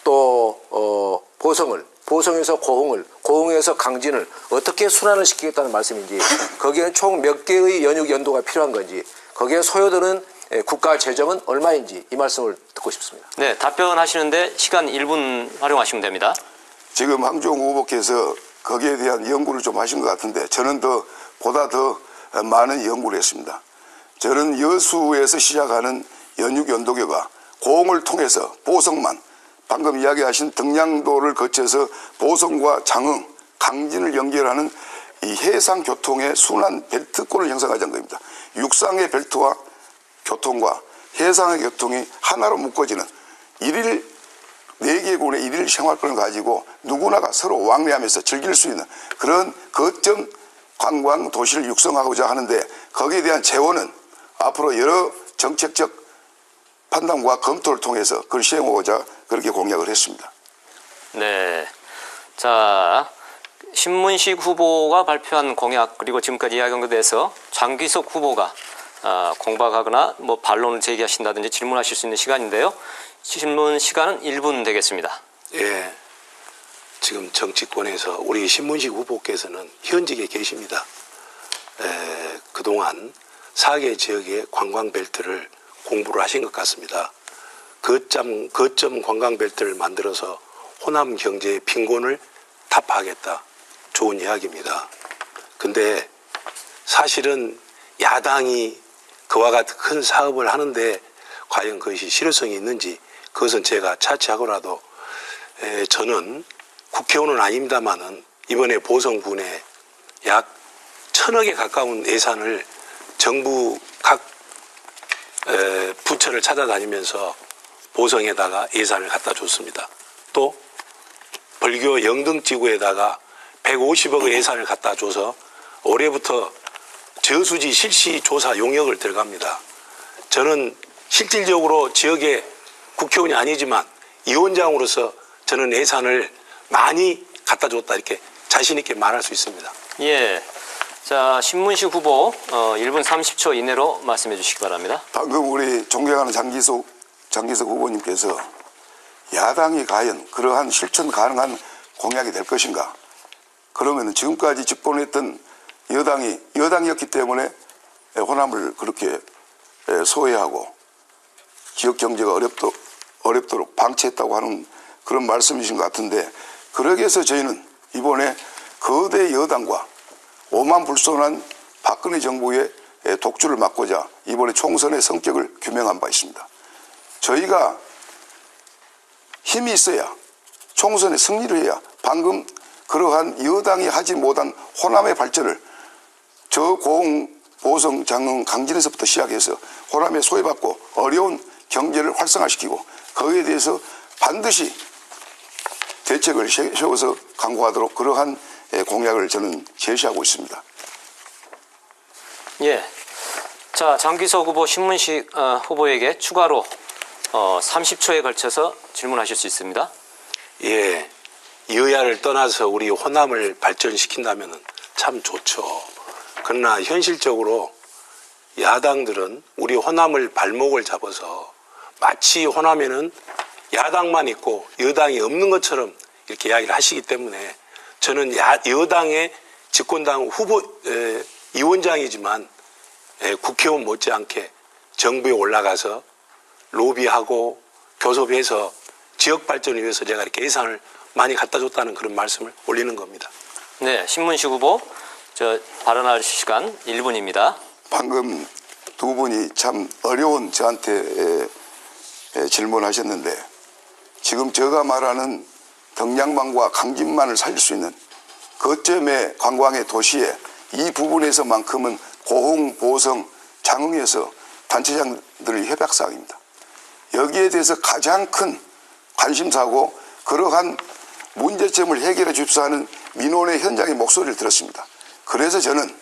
S4: 또 보성을, 보성에서 고흥을, 고흥에서 강진을 어떻게 순환을 시키겠다는 말씀인지, 거기에는 총 몇 개의 연육 연도가 필요한 건지, 거기에 소요되는 국가 재정은 얼마인지 이 말씀을 듣고 싶습니다.
S1: 네, 답변하시는데 시간 1분 활용하시면 됩니다.
S3: 지금 황교안 후보께서 거기에 대한 연구를 좀 하신 것 같은데 저는 보다 더 많은 연구를 했습니다. 저는 여수에서 시작하는 연육 연도교가 고흥을 통해서 보성만, 방금 이야기하신 등량도를 거쳐서 보성과 장흥, 강진을 연결하는 이 해상 교통의 순환 벨트권을 형성하자는 겁니다. 육상의 벨트와 교통과 해상의 교통이 하나로 묶어지는 일일 4개군의 일일 생활권을 가지고 누구나가 서로 왕래하면서 즐길 수 있는 그런 거점 관광 도시를 육성하고자 하는데, 거기에 대한 재원은 앞으로 여러 정책적 판단과 검토를 통해서 그걸 시행하고자 그렇게 공약을 했습니다.
S1: 네. 자, 신문식 후보가 발표한 공약, 그리고 지금까지 이야기한 것에 대해서 장기석 후보가 공박하거나 뭐 반론을 제기하신다든지 질문하실 수 있는 시간인데요. 질문 시간은 1분 되겠습니다.
S2: 예, 지금 정치권에서 우리 신문식 후보께서는 현직에 계십니다. 그동안 4개 지역의 관광벨트를 공부를 하신 것 같습니다. 거점 관광벨트를 만들어서 호남 경제의 빈곤을 타파하겠다. 좋은 이야기입니다. 근데 사실은 야당이 그와 같은 큰 사업을 하는데 과연 그것이 실효성이 있는지, 그것은 제가 차치하고라도 저는 국회의원은 아닙니다만은 이번에 보성군에 약 1,000억에 가까운 예산을 정부 각 부처를 찾아다니면서 보성에다가 예산을 갖다 줬습니다. 또 벌교 영등지구에다가 150억의 예산을 갖다 줘서 올해부터 저수지 실시 조사 용역을 들어갑니다. 저는 실질적으로 지역의 국회의원이 아니지만 위원장으로서 저는 예산을 많이 갖다 줬다, 이렇게 자신 있게 말할 수 있습니다.
S1: 예. 자, 신문식 후보 1분 30초 이내로 말씀해 주시기 바랍니다.
S3: 방금 우리 존경하는 장기석 후보님께서 야당이 과연 그러한 실천 가능한 공약이 될 것인가? 그러면 지금까지 집권했던 여당이었기 때문에 호남을 그렇게 소외하고 지역 경제가 어렵도록 방치했다고 하는 그런 말씀이신 것 같은데, 그러기 위해서 저희는 이번에 거대 여당과 오만불손한 박근혜 정부의 독주를 막고자 이번에 총선의 성격을 규명한 바 있습니다. 저희가 힘이 있어야 총선에 승리를 해야 방금 그러한 여당이 하지 못한 호남의 발전을 저 고흥, 보성, 장흥, 강진에서부터 시작해서 호남에 소외받고 어려운 경제를 활성화시키고 거기에 대해서 반드시 대책을 세워서 강구하도록 그러한 공약을 저는 제시하고 있습니다.
S1: 예. 자, 장기석 후보, 신문식 후보에게 추가로 30초에 걸쳐서 질문하실 수 있습니다.
S2: 예, 여야를 떠나서 우리 호남을 발전시킨다면 참 좋죠. 그러나 현실적으로 야당들은 우리 호남을 발목을 잡아서 마치 호남에는 야당만 있고 여당이 없는 것처럼 이렇게 이야기를 하시기 때문에 저는 여당의 집권당 후보 위원장이지만 국회의원 못지않게 정부에 올라가서 로비하고 교섭해서 지역 발전을 위해서 제가 이렇게 예산을 많이 갖다 줬다는 그런 말씀을 올리는 겁니다.
S1: 네, 신문식 후보 발언할 시간 1분입니다.
S3: 방금 두 분이 참 어려운 저한테 질문하셨는데, 지금 제가 말하는 덕량만과 강진만을 살릴 수 있는 거점의 관광의 도시에 이 부분에서만큼은 고흥, 보성, 장흥에서 단체장들의 협약사항입니다. 여기에 대해서 가장 큰 관심사고 그러한 문제점을 해결해 줍사 하는 민원의 현장의 목소리를 들었습니다. 그래서 저는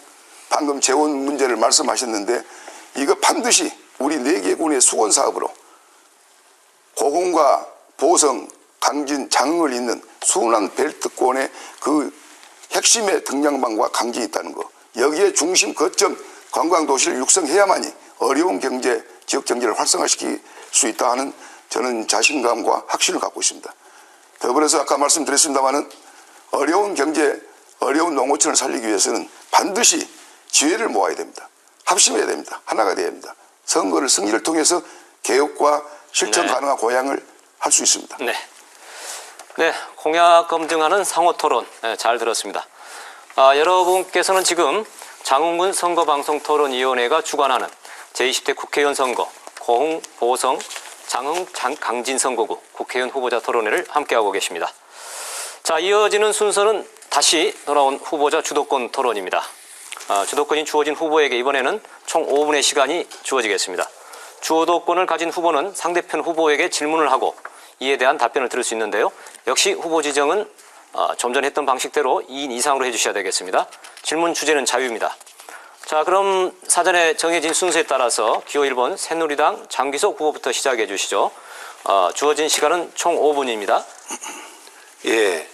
S3: 방금 재원 문제를 말씀하셨는데 이거 반드시 우리 4개 군의 수건 사업으로 고흥과 보성, 강진, 장흥을 잇는 순환 벨트권의 그 핵심의 등량방과 강진이 있다는 거, 여기에 중심 거점 관광도시를 육성해야만이 어려운 지역 경제를 활성화시킬 수 있다 하는 저는 자신감과 확신을 갖고 있습니다. 더불어서 아까 말씀드렸습니다마는 어려운 농어촌을 살리기 위해서는 반드시 지혜를 모아야 됩니다. 합심해야 됩니다. 하나가 돼야 됩니다. 승리를 통해서 개혁과 실천 가능한 고향을 할 수 있습니다.
S1: 네. 네, 공약 검증하는 상호 토론 잘 들었습니다. 여러분께서는 지금 장흥군 선거방송토론위원회가 주관하는 제20대 국회의원 선거, 고흥, 보성, 장흥, 강진 선거구 국회의원 후보자 토론회를 함께하고 계십니다. 자, 이어지는 순서는 다시 돌아온 후보자 주도권 토론입니다. 주도권이 주어진 후보에게 이번에는 총 5분의 시간이 주어지겠습니다. 주도권을 가진 후보는 상대편 후보에게 질문을 하고 이에 대한 답변을 들을 수 있는데요. 역시 후보 지정은 좀 전 했던 방식대로 2인 이상으로 해주셔야 되겠습니다. 질문 주제는 자유입니다. 자, 그럼 사전에 정해진 순서에 따라서 기호 1번 새누리당 장기석 후보부터 시작해 주시죠. 주어진 시간은 총 5분입니다.
S2: 예,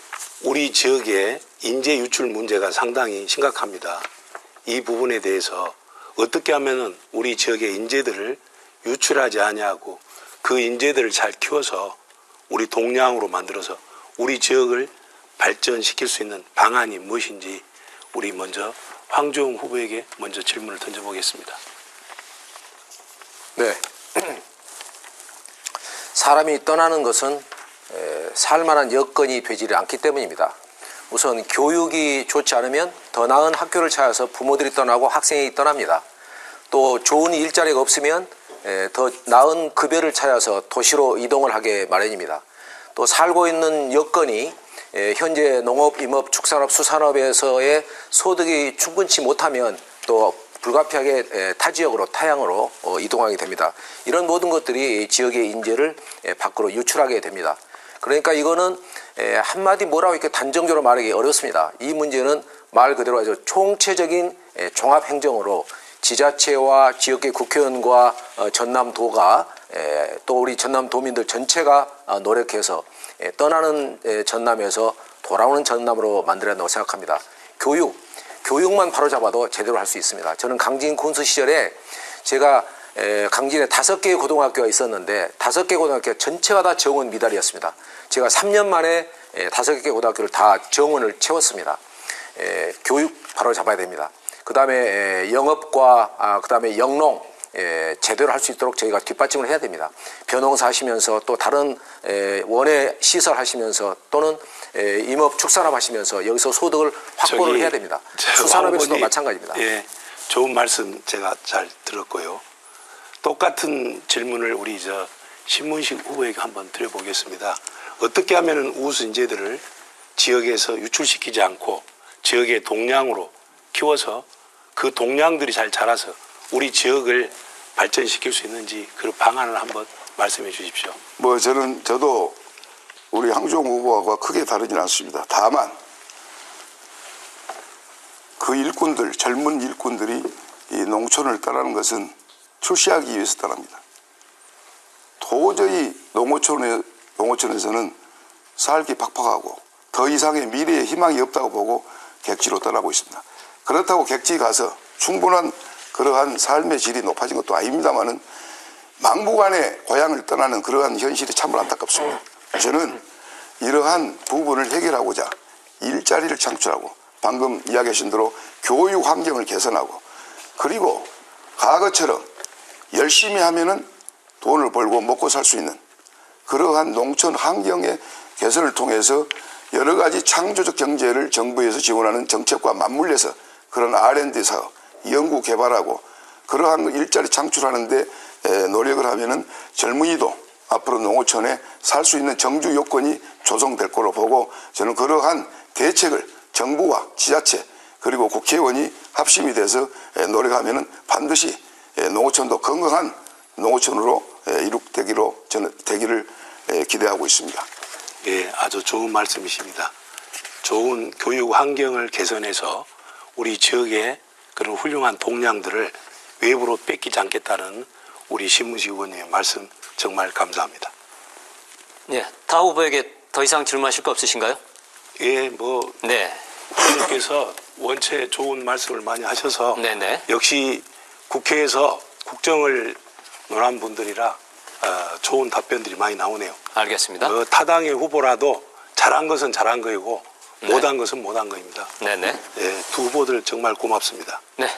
S2: 우리 지역의 인재 유출 문제가 상당히 심각합니다. 이 부분에 대해서 어떻게 하면은 우리 지역의 인재들을 유출하지 아니하고 그 인재들을 잘 키워서 우리 동량으로 만들어서 우리 지역을 발전시킬 수 있는 방안이 무엇인지 우리 먼저 황주홍 후보에게 먼저 질문을 던져보겠습니다.
S4: 네. 사람이 떠나는 것은 살만한 여건이 되지 않기 때문입니다. 우선 교육이 좋지 않으면 더 나은 학교를 찾아서 부모들이 떠나고 학생이 떠납니다. 또 좋은 일자리가 없으면 더 나은 급여를 찾아서 도시로 이동을 하게 마련입니다. 또 살고 있는 여건이 현재 농업, 임업, 축산업, 수산업에서의 소득이 충분치 못하면 또 불가피하게 타 지역으로 타향으로 이동하게 됩니다. 이런 모든 것들이 지역의 인재를 밖으로 유출하게 됩니다. 그러니까 이거는 한마디 뭐라고 이렇게 단정적으로 말하기 어렵습니다. 이 문제는 말 그대로 아주 총체적인 종합행정으로 지자체와 지역의 국회의원과 전남도가 또 우리 전남도민들 전체가 노력해서 떠나는 전남에서 돌아오는 전남으로 만들어야 한다고 생각합니다. 교육만 바로잡아도 제대로 할 수 있습니다. 저는 강진 군수 시절에 제가 강진에 5개의 고등학교가 있었는데 5개 고등학교 전체가 다 정원 미달이었습니다. 제가 3년 만에 5개 고등학교를 다 정원을 채웠습니다. 교육 바로 잡아야 됩니다. 그 다음에 영업과 그 다음에 영농 제대로 할 수 있도록 저희가 뒷받침을 해야 됩니다. 벼농사 하시면서 또 다른 원예 시설 하시면서 또는 임업 축산업 하시면서 여기서 소득을 확보를 해야 됩니다. 수산업에서도 마찬가지입니다.
S2: 예, 좋은 말씀 제가 잘 들었고요. 똑같은 질문을 우리 신문식 후보에게 한번 드려보겠습니다. 어떻게 하면 우수 인재들을 지역에서 유출시키지 않고 지역의 동량으로 키워서 그 동량들이 잘 자라서 우리 지역을 발전시킬 수 있는지 그 방안을 한번 말씀해 주십시오.
S3: 저도 우리 황주홍 후보와 크게 다르지는 않습니다. 다만 그 일꾼들, 젊은 일꾼들이 이 농촌을 떠나는 것은 출시하기 위해서 떠납니다. 도저히 농어촌에서는 살기 팍팍하고 더 이상의 미래의 희망이 없다고 보고 객지로 떠나고 있습니다. 그렇다고 객지 가서 충분한 그러한 삶의 질이 높아진 것도 아닙니다만은 막무가내 고향을 떠나는 그러한 현실이 참으로 안타깝습니다. 저는 이러한 부분을 해결하고자 일자리를 창출하고 방금 이야기하신 대로 교육 환경을 개선하고 그리고 과거처럼 열심히 하면은 돈을 벌고 먹고 살 수 있는 그러한 농촌 환경의 개선을 통해서 여러 가지 창조적 경제를 정부에서 지원하는 정책과 맞물려서 그런 R&D 사업, 연구 개발하고 그러한 일자리 창출하는데 노력을 하면은 젊은이도 앞으로 농어촌에 살 수 있는 정주 요건이 조성될 거로 보고 저는 그러한 대책을 정부와 지자체 그리고 국회의원이 합심이 돼서 노력하면은 반드시 농어촌도 건강한 농어촌으로 되기를 기대하고 있습니다.
S2: 예, 아주 좋은 말씀이십니다. 좋은 교육 환경을 개선해서 우리 지역의 그런 훌륭한 동량들을 외부로 뺏기지 않겠다는 우리 신문식 의원님의 말씀 정말 감사합니다.
S1: 예, 타 후보에게 더 이상 질문하실 거 없으신가요?
S2: 예,
S1: 네.
S2: 후보님께서 원체 좋은 말씀을 많이 하셔서
S1: 네네.
S2: 역시 국회에서 국정을 논한 분들이라 좋은 답변들이 많이 나오네요.
S1: 알겠습니다.
S2: 타당의 후보라도 잘한 것은 잘한 거이고
S1: 네.
S2: 못한 것은 못한 거입니다.
S1: 네네.
S2: 예, 두 후보들 정말 고맙습니다.
S1: 네.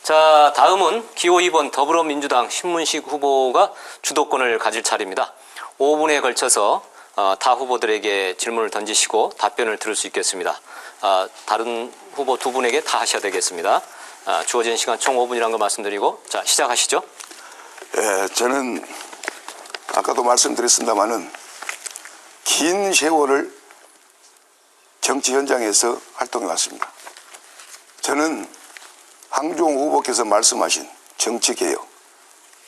S1: 자, 다음은 기호 2번 더불어민주당 신문식 후보가 주도권을 가질 차례입니다. 5분에 걸쳐서 타 후보들에게 질문을 던지시고 답변을 들을 수 있겠습니다. 다른 후보 두 분에게 다 하셔야 되겠습니다. 주어진 시간 총 5분이라는 거 말씀드리고, 자, 시작하시죠.
S3: 예, 저는 아까도 말씀드렸습니다마는 긴 세월을 정치 현장에서 활동해 왔습니다. 저는 황교안 후보께서 말씀하신 정치개혁,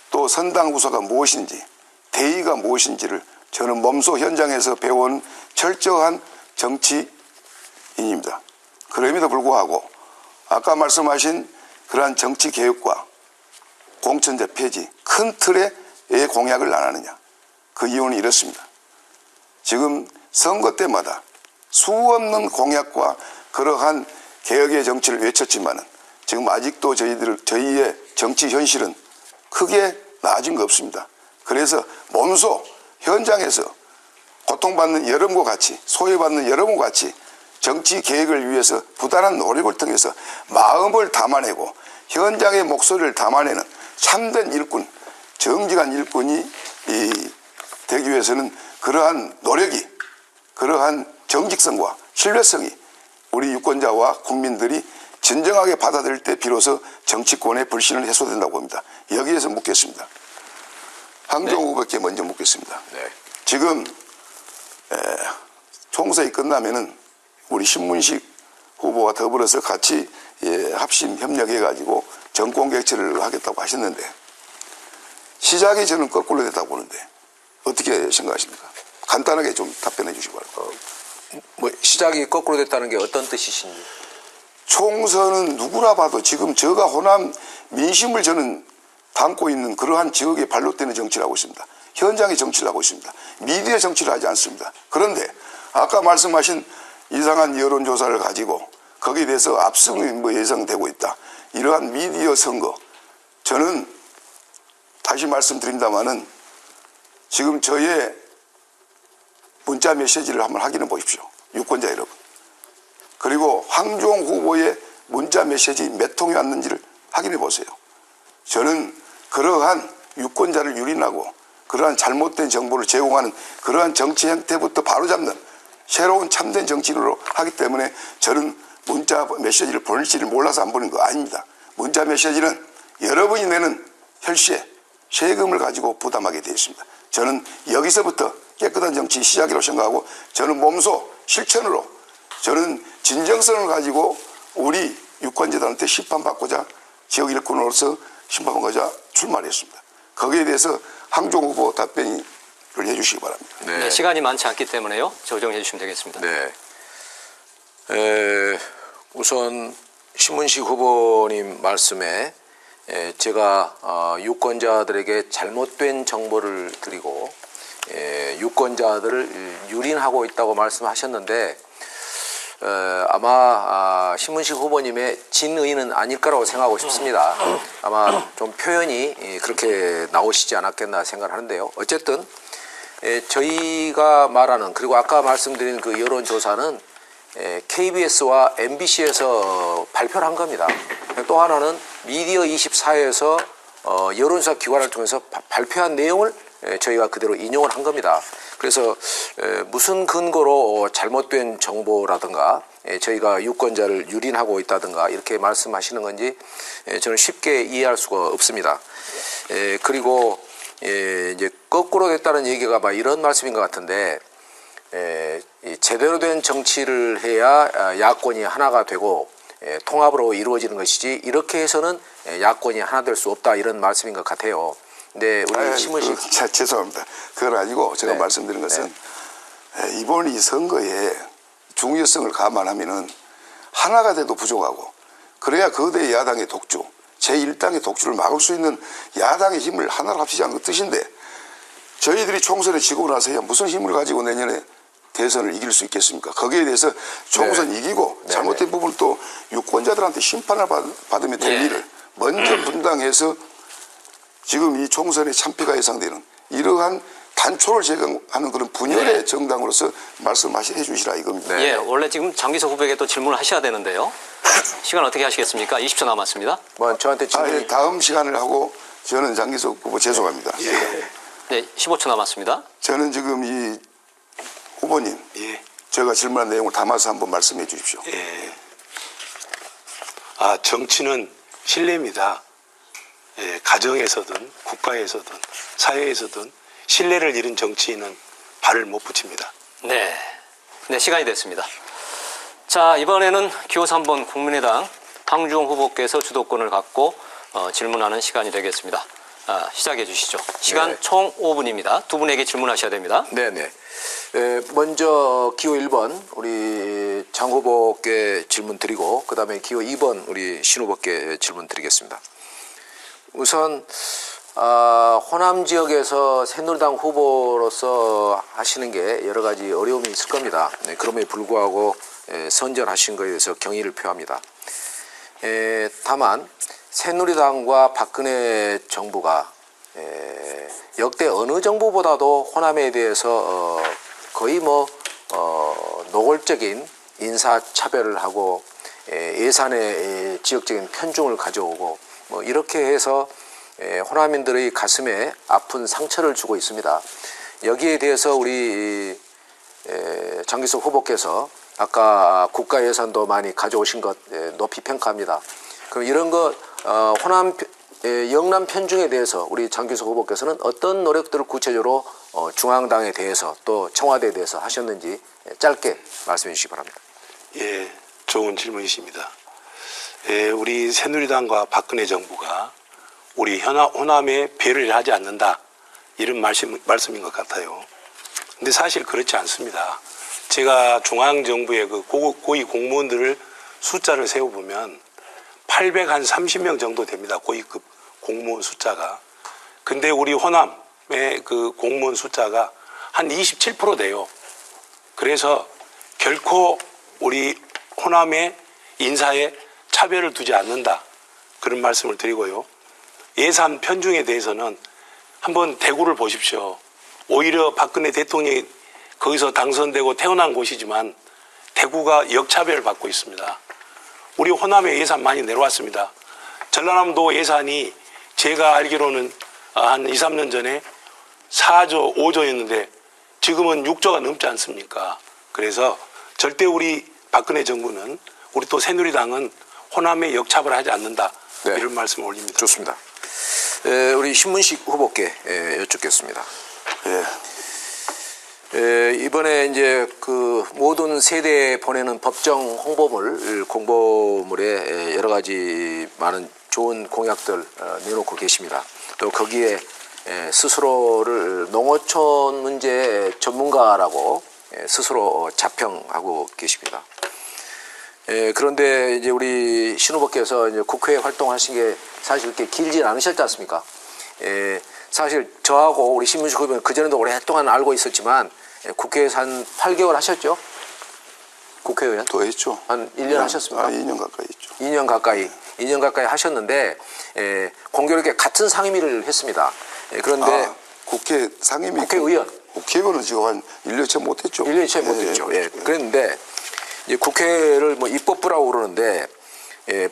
S3: 또 선당 우사가 무엇인지, 대의가 무엇인지를 저는 몸소 현장에서 배운 철저한 정치인입니다. 그럼에도 불구하고 아까 말씀하신 그러한 정치개혁과 공천제 폐지, 큰 틀에 왜 공약을 안 하느냐. 그 이유는 이렇습니다. 지금 선거 때마다 수없는 공약과 그러한 개혁의 정치를 외쳤지만은 지금 아직도 저희의 정치 현실은 크게 나아진 거 없습니다. 그래서 몸소 현장에서 고통받는 여러분과 같이, 소외받는 여러분과 같이 정치 개혁을 위해서 부단한 노력을 통해서 마음을 담아내고 현장의 목소리를 담아내는 참된 일꾼, 정직한 일꾼이 되기 위해서는 그러한 노력이, 그러한 정직성과 신뢰성이 우리 유권자와 국민들이 진정하게 받아들일 때 비로소 정치권의 불신은 해소된다고 봅니다. 여기에서 묻겠습니다. 황교안 후보께 먼저 묻겠습니다.
S4: 네.
S3: 지금 총선이 끝나면은 우리 신문식 후보와 더불어서 같이 합심 협력해가지고 정권 개최를 하겠다고 하셨는데 시작이 저는 거꾸로 됐다고 보는데 어떻게 생각하십니까? 간단하게 좀 답변해 주시기 바랍니다.
S4: 뭐 시작이 거꾸로 됐다는 게 어떤 뜻이신지.
S3: 총선은 누구나 봐도 지금 저가 호남 민심을 저는 담고 있는 그러한 지역에 발로 뛰는 정치를 하고 있습니다. 현장의 정치를 하고 있습니다. 미디어 정치를 하지 않습니다. 그런데 아까 말씀하신 이상한 여론조사를 가지고 거기에 대해서 압승이 예상되고 있다. 이러한 미디어 선거, 저는 다시 말씀드립니다마는 지금 저의 문자 메시지를 한번 확인해 보십시오. 유권자 여러분. 그리고 황교안 후보의 문자 메시지 몇 통이 왔는지를 확인해 보세요. 저는 그러한 유권자를 유린하고 그러한 잘못된 정보를 제공하는 그러한 정치 행태부터 바로잡는 새로운 참된 정치인으로 하기 때문에 저는 문자 메시지를 보낼지를 몰라서 안 보낸 거 아닙니다. 문자 메시지는 여러분이 내는 혈세, 세금을 가지고 부담하게 되어 있습니다. 저는 여기서부터 깨끗한 정치 시작이라고 생각하고 저는 몸소 실천으로 저는 진정성을 가지고 우리 유권자들한테 심판받고자 지역 일꾼으로서 심판받고자 출마를 했습니다. 거기에 대해서 황교안 후보 답변을 해주시기 바랍니다.
S1: 네, 시간이 많지 않기 때문에요. 조정해 주시면 되겠습니다.
S4: 네. 우선 신문식 후보님 말씀에 제가 유권자들에게 잘못된 정보를 드리고 유권자들을 유린하고 있다고 말씀하셨는데 아마 신문식 후보님의 진의는 아닐 거라고 생각하고 싶습니다. 아마 좀 표현이 그렇게 나오시지 않았겠나 생각을 하는데요. 어쨌든 저희가 말하는, 그리고 아까 말씀드린 그 여론조사는 KBS와 MBC에서 발표를 한 겁니다. 또 하나는 미디어24에서 여론조사 기관을 통해서 발표한 내용을 저희가 그대로 인용을 한 겁니다. 그래서 무슨 근거로 잘못된 정보라든가 저희가 유권자를 유린하고 있다든가 이렇게 말씀하시는 건지 저는 쉽게 이해할 수가 없습니다. 그리고 이제 거꾸로 됐다는 얘기가 막 이런 말씀인 것 같은데 제대로 된 정치를 해야 야권이 하나가 되고 통합으로 이루어지는 것이지 이렇게 해서는 야권이 하나 될 수 없다 이런 말씀인 것 같아요. 네, 우리 신문식
S3: 죄송합니다. 그건 아니고 제가
S4: 네.
S3: 말씀드린 것은 이번 이 선거의 중요성을 감안하면은 하나가 돼도 부족하고 그래야 거대 야당의 독주, 제1당의 독주를 막을 수 있는 야당의 힘을 하나로 합치자는 그 뜻인데 저희들이 총선에 지고 나서야 무슨 힘을 가지고 내년에 대선을 이길 수 있겠습니까? 거기에 대해서 총선 이기고
S4: 네.
S3: 잘못된 부분을 또 유권자들한테 심판을 받으면 될
S1: 예.
S3: 일을 먼저 분당해서 지금 이 총선에 참패가 예상되는 이러한 단초를 제공하는 그런 분열의
S1: 네.
S3: 정당으로서 말씀해 주시라 이겁니다.
S1: 예, 원래 지금 장기석 후보에게 또 질문을 하셔야 되는데요. 시간 어떻게 하시겠습니까? 20초 남았습니다.
S4: 뭐 저한테 질문이
S3: 예, 다음 시간을 하고 저는 장기석 후보 죄송합니다.
S1: 네, 15초 남았습니다.
S3: 저는 지금 이 후보님
S2: 예.
S3: 제가 질문한 내용을 담아서 한번 말씀해 주십시오.
S2: 예. 정치는 신뢰입니다. 예, 가정에서든 국가에서든 사회에서든 신뢰를 잃은 정치인은 발을 못 붙입니다.
S1: 네. 네, 시간이 됐습니다. 자, 이번에는 기호 3번 국민의당 황주홍 후보께서 주도권을 갖고 질문하는 시간이 되겠습니다. 시작해 주시죠. 시간
S4: 네.
S1: 총 5분입니다. 두 분에게 질문하셔야 됩니다.
S4: 네네. 먼저 기호 1번 우리 장 후보께 질문 드리고 그다음에 기호 2번 우리 신 후보께 질문 드리겠습니다. 우선 호남 지역에서 새누리당 후보로서 하시는 게 여러 가지 어려움이 있을 겁니다. 네, 그럼에도 불구하고 선전하신 것에 대해서 경의를 표합니다. 다만 새누리당과 박근혜 정부가 역대 어느 정부보다도 호남에 대해서 거의 노골적인 인사차별을 하고 예산의 지역적인 편중을 가져오고 이렇게 해서 호남인들의 가슴에 아픈 상처를 주고 있습니다. 여기에 대해서 우리 장기석 후보께서 아까 국가 예산도 많이 가져오신 것 높이 평가합니다. 그럼 이런 것 호남 영남 편중에 대해서 우리 장기석 후보께서는 어떤 노력들을 구체적으로 중앙당에 대해서 또 청와대에 대해서 하셨는지 짧게 말씀해 주시기 바랍니다.
S2: 예, 좋은 질문이십니다. 예, 우리 새누리당과 박근혜 정부가 우리 호남에 배려를 하지 않는다 이런 말씀인 것 같아요. 근데 사실 그렇지 않습니다. 제가 중앙정부의 그 고위 공무원들을 숫자를 세워보면 830명 정도 됩니다. 고위급 공무원 숫자가. 근데 우리 호남의 그 공무원 숫자가 한 27% 돼요. 그래서 결코 우리 호남의 인사에 차별을 두지 않는다. 그런 말씀을 드리고요. 예산 편중에 대해서는 한번 대구를 보십시오. 오히려 박근혜 대통령이 거기서 당선되고 태어난 곳이지만 대구가 역차별을 받고 있습니다. 우리 호남에 예산 많이 내려왔습니다. 전라남도 예산이 제가 알기로는 한 2, 3년 전에 4조, 5조였는데 지금은 6조가 넘지 않습니까? 그래서 절대 우리 박근혜 정부는 우리 또 새누리당은 호남에 역차별하지 않는다.
S4: 네.
S2: 이런 말씀을 올립니다.
S4: 좋습니다. 우리 신문식 후보께 여쭙겠습니다. 이번에 이제 그 모든 세대에 보내는 법정 홍보물 공보물에 여러 가지 많은 좋은 공약들 내놓고 계십니다. 또 거기에 스스로를 농어촌 문제 전문가라고 스스로 자평하고 계십니다. 그런데 이제 우리 신 후보께서 이제 국회 활동하신 게 사실 그렇게 길지 않으셨지 않습니까? 사실 저하고 우리 신문식 후보는 그전에도 오랫동안 알고 있었지만 국회에서 한 8개월 하셨죠? 국회의원?
S3: 더 했죠.
S4: 한 1년 하셨습니까?
S3: 2년 가까이 했죠.
S4: 2년 가까이 하셨는데 공교롭게 같은 상임위를 했습니다. 그런데
S3: 국회 상임위
S4: 국회의원.
S3: 국회의원은 지금 한 1년 채 못했죠.
S4: 1년 채 못했죠. 그랬는데 이제 국회를 뭐 입법부라고 그러는데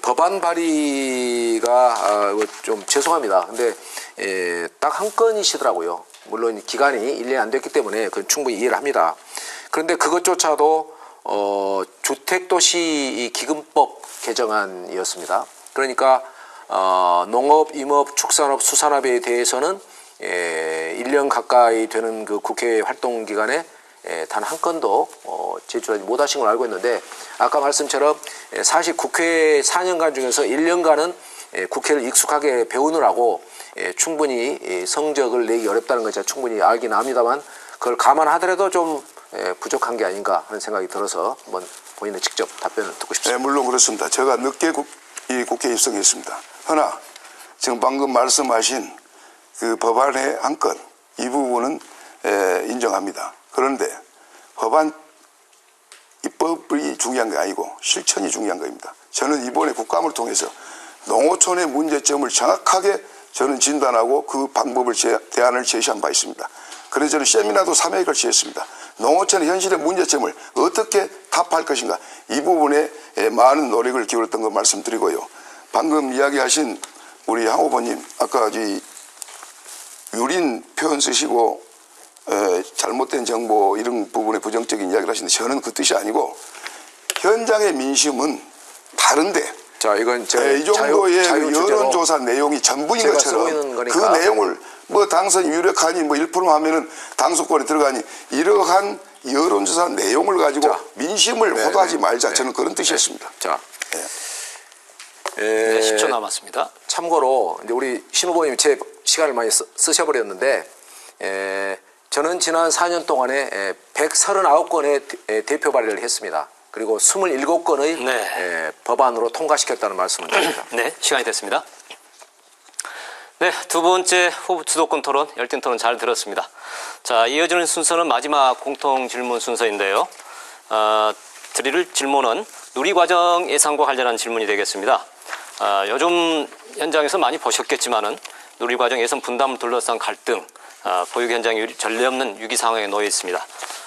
S4: 법안 발의가 좀 죄송합니다. 근데 딱 한 건이시더라고요. 물론 기간이 1년이 안 됐기 때문에 그건 충분히 이해를 합니다. 그런데 그것조차도 주택도시 기금법 개정안이었습니다. 그러니까 농업, 임업, 축산업, 수산업에 대해서는 1년 가까이 되는 그 국회 활동 기간에 단 한 건도 제출하지 못하신 걸 알고 있는데 아까 말씀처럼 사실 국회 4년간 중에서 1년간은 국회를 익숙하게 배우느라고 충분히 성적을 내기 어렵다는 걸 제가 충분히 알긴 합니다만 그걸 감안하더라도 좀 부족한 게 아닌가 하는 생각이 들어서 한번 본인의 직접 답변을 듣고 싶습니다.
S3: 네, 물론 그렇습니다. 제가 늦게 이 국회에 입성했습니다. 허나 지금 방금 말씀하신 그 법안의 한 건 이 부분은 인정합니다. 그런데 법안 입법이 중요한 게 아니고 실천이 중요한 겁니다. 저는 이번에 국감을 통해서 농어촌의 문제점을 정확하게 저는 진단하고 그 방법을 대안을 제시한 바 있습니다. 그래서 저는 세미나도 3회에 걸쳐 했습니다. 농어촌의 현실의 문제점을 어떻게 타파할 것인가, 이 부분에 많은 노력을 기울였던 거 말씀드리고요. 방금 이야기하신 우리 황 후보님, 아까 유린 표현 쓰시고 잘못된 정보 이런 부분에 부정적인 이야기를 하시는데, 저는 그 뜻이 아니고 현장의 민심은 다른데
S4: 자, 이건
S3: 이 정도의 여론조사 내용이 전부인
S4: 제가
S3: 것처럼
S4: 쓰고 있는
S3: 그
S4: 거니까.
S3: 내용을 뭐 당선이 유력하니 뭐 1% 하면은 당선권에 들어가니, 이러한 여론조사 내용을 가지고
S4: 자,
S3: 민심을
S4: 네,
S3: 호도하지
S4: 네,
S3: 말자.
S4: 네.
S3: 저는 그런 뜻이었습니다.
S4: 자,
S1: 네, 10초 남았습니다.
S4: 참고로 이제 우리 신 후보님 제 시간을 많이 쓰셔버렸는데, 저는 지난 4년 동안에 139건의 대표 발의를 했습니다. 그리고 27건의
S1: 네.
S4: 법안으로 통과시켰다는 말씀을 드립니다.
S1: 네, 시간이 됐습니다. 네, 두 번째 후보 주도권 토론, 열띤 토론 잘 들었습니다. 자, 이어지는 순서는 마지막 공통 질문 순서인데요. 드릴 질문은 누리과정 예산과 관련한 질문이 되겠습니다. 요즘 현장에서 많이 보셨겠지만은 누리과정 예산 분담을 둘러싼 갈등, 보육 현장이 전례 없는 위기 상황에 놓여 있습니다.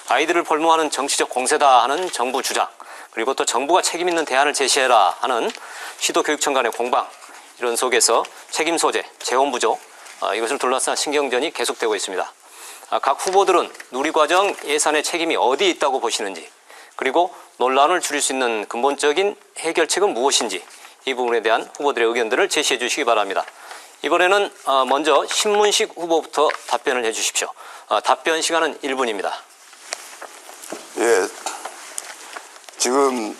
S1: 아이들을 볼모하는 정치적 공세다 하는 정부 주장, 그리고 또 정부가 책임 있는 대안을 제시해라 하는 시도교육청 간의 공방, 이런 속에서 책임 소재, 재원 부족, 이것을 둘러싼 신경전이 계속되고 있습니다. 각 후보들은 누리과정 예산의 책임이 어디에 있다고 보시는지, 그리고 논란을 줄일 수 있는 근본적인 해결책은 무엇인지, 이 부분에 대한 후보들의 의견들을 제시해 주시기 바랍니다. 이번에는 먼저 신문식 후보부터 답변을 해 주십시오. 답변 시간은 1분입니다.
S3: 예, 지금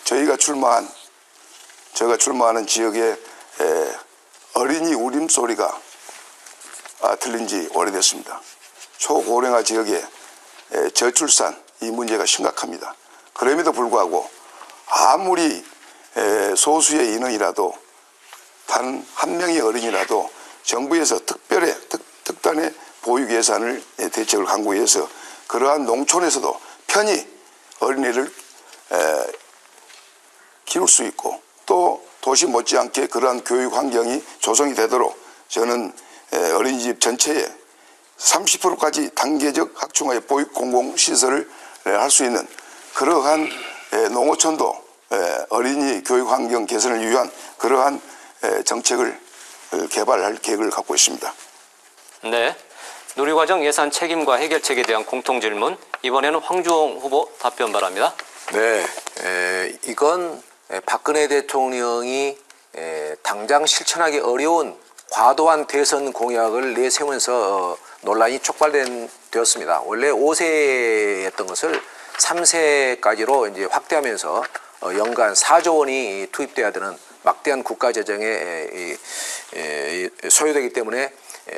S3: 제가 출마하는 지역에 어린이 울음소리가 들린 지 오래됐습니다. 초고령화 지역에 저출산, 이 문제가 심각합니다. 그럼에도 불구하고 아무리 소수의 인원이라도 단 한 명의 어린이라도 정부에서 특단의 보육 예산을 대책을 강구해서 그러한 농촌에서도 편히 어린이를 키울 수 있고, 또 도시 못지않게 그러한 교육 환경이 조성이 되도록 저는 어린이집 전체에 30%까지 단계적 확충화의 보육 공공시설을 할 수 있는 그러한 농어촌도 어린이 교육 환경 개선을 위한 그러한 정책을 개발할 계획을 갖고 있습니다.
S1: 네, 누리과정 예산 책임과 해결책에 대한 공통질문, 이번에는 황주홍 후보 답변 바랍니다.
S4: 네, 이건 박근혜 대통령이 당장 실천하기 어려운 과도한 대선 공약을 내세우면서 논란이 촉발되었습니다. 원래 5세였던 것을 3세까지로 이제 확대하면서 연간 4조 원이 투입돼야 되는 막대한 국가 재정에 소요되기 때문에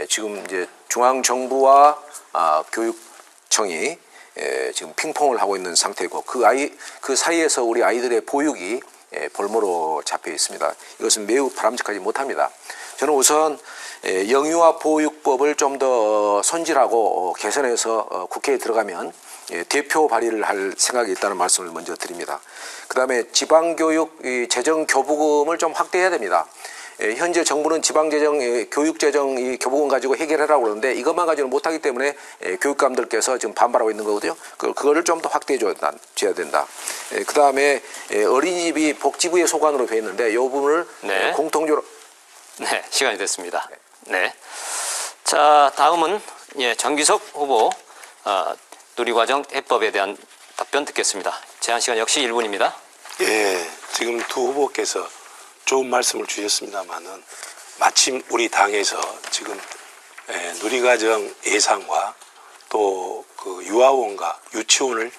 S4: 지금 이제 중앙 정부와 교육청이 지금 핑퐁을 하고 있는 상태고, 그 사이에서 우리 아이들의 보육이 볼모로 잡혀 있습니다. 이것은 매우 바람직하지 못합니다. 저는 우선 영유아 보육법을 좀 더 손질하고 개선해서 국회에 들어가면 대표 발의를 할 생각이 있다는 말씀을 먼저 드립니다. 그 다음에 지방교육 재정 교부금을 좀 확대해야 됩니다. 현재 정부는 지방재정, 교육재정 이 교부금 가지고 해결하라고 그러는데 이것만 가지고는 못하기 때문에 교육감들께서 지금 반발하고 있는 거거든요. 그거를 좀 더 확대해 줘야 된다. 그 다음에 어린이집이 복지부의 소관으로 돼 있는데 이 부분을
S1: 네.
S4: 공통적으로.
S1: 네, 시간이 됐습니다. 네. 자, 다음은 정기석 후보 누리과정 해법에 대한 답변 듣겠습니다. 제한 시간 역시 1분입니다.
S2: 예, 지금 두 후보께서 좋은 말씀을 주셨습니다만은 마침 우리 당에서 지금 누리과정 예산과 또 그 유아원과 유치원을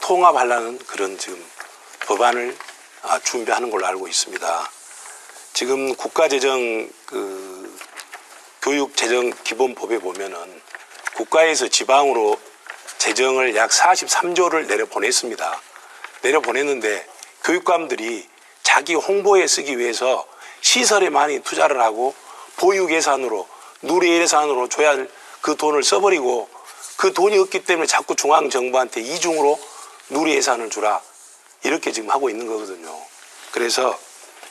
S2: 통합하려는 그런 지금 법안을 준비하는 걸로 알고 있습니다. 지금 국가재정 교육재정기본법에 보면은 국가에서 지방으로 재정을 약 43조를 내려보냈습니다. 내려보냈는데 교육감들이 자기 홍보에 쓰기 위해서 시설에 많이 투자를 하고 보육 예산으로 누리 예산으로 줘야 할 그 돈을 써버리고 그 돈이 없기 때문에 자꾸 중앙정부한테 이중으로 누리 예산을 주라. 이렇게 지금 하고 있는 거거든요. 그래서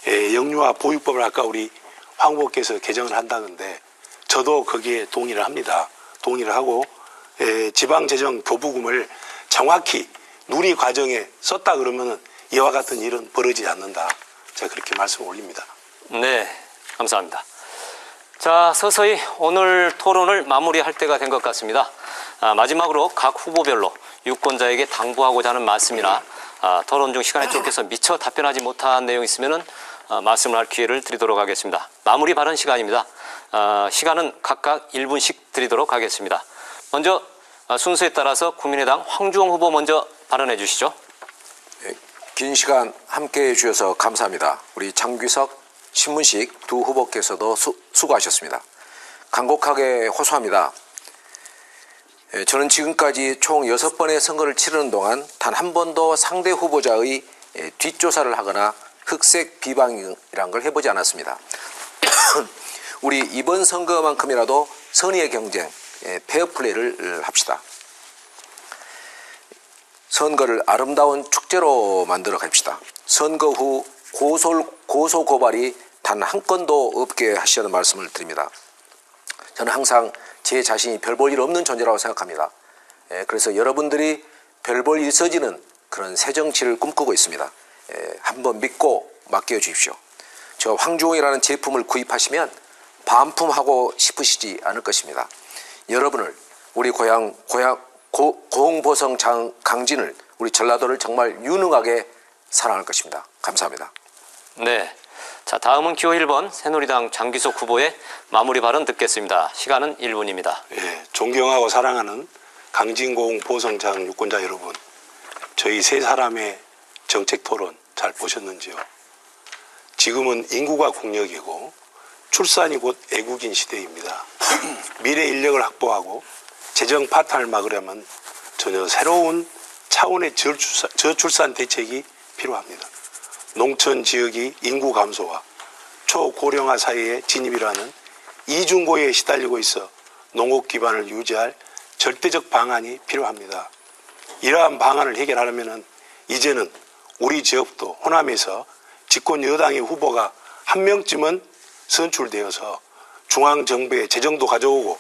S2: 영유아 보육법을 아까 우리 황 후보께서 개정을 한다는데 저도 거기에 동의를 합니다. 동의를 하고 지방재정 교부금을 정확히 누리 과정에 썼다 그러면은 이와 같은 일은 벌어지지 않는다. 제가 그렇게 말씀을 올립니다.
S1: 네, 감사합니다. 자, 서서히 오늘 토론을 마무리할 때가 된 것 같습니다. 마지막으로 각 후보별로 유권자에게 당부하고자 하는 말씀이나 토론 중 시간에 쫓겨서 미처 답변하지 못한 내용이 있으면 말씀을 할 기회를 드리도록 하겠습니다. 마무리 발언 시간입니다. 시간은 각각 1분씩 드리도록 하겠습니다. 먼저 순서에 따라서 국민의당 황주홍 후보 먼저 발언해 주시죠.
S4: 긴 시간 함께해 주셔서 감사합니다. 우리 장규석, 신문식 두 후보께서도 수고하셨습니다. 간곡하게 호소합니다. 저는 지금까지 총 6번의 선거를 치르는 동안 단 한 번도 상대 후보자의 뒷조사를 하거나 흑색 비방이란 걸 해보지 않았습니다. 우리 이번 선거만큼이라도 선의의 경쟁, 페어플레이를 합시다. 선거를 아름다운 축제로 만들어 갑시다. 선거 후 고소 고발이 단 한 건도 없게 하시는 말씀을 드립니다. 저는 항상 제 자신이 별 볼 일 없는 존재라고 생각합니다. 그래서 여러분들이 별 볼 일 있어지는 그런 새 정치를 꿈꾸고 있습니다. 한번 믿고 맡겨 주십시오. 저 황주홍이라는 제품을 구입하시면 반품하고 싶으시지 않을 것입니다. 여러분을, 우리 고흥보성 강진을, 우리 전라도를 정말 유능하게 사랑할 것입니다. 감사합니다.
S1: 네. 자, 다음은 기호 1번 새누리당 장규석 후보의 마무리 발언 듣겠습니다. 시간은 1분입니다.
S2: 예, 존경하고 사랑하는 강진고흥 보성장 유권자 여러분, 저희 세 사람의 정책 토론 잘 보셨는지요? 지금은 인구가 국력이고 출산이 곧 애국인 시대입니다. 미래 인력을 확보하고 재정 파탄을 막으려면 전혀 새로운 차원의 저출산 대책이 필요합니다. 농촌 지역이 인구 감소와 초고령화 사회에 진입이라는 이중고에 시달리고 있어 농업 기반을 유지할 절대적 방안이 필요합니다. 이러한 방안을 해결하려면 이제는 우리 지역도 호남에서 집권 여당의 후보가 한 명쯤은 선출되어서 중앙정부의 재정도 가져오고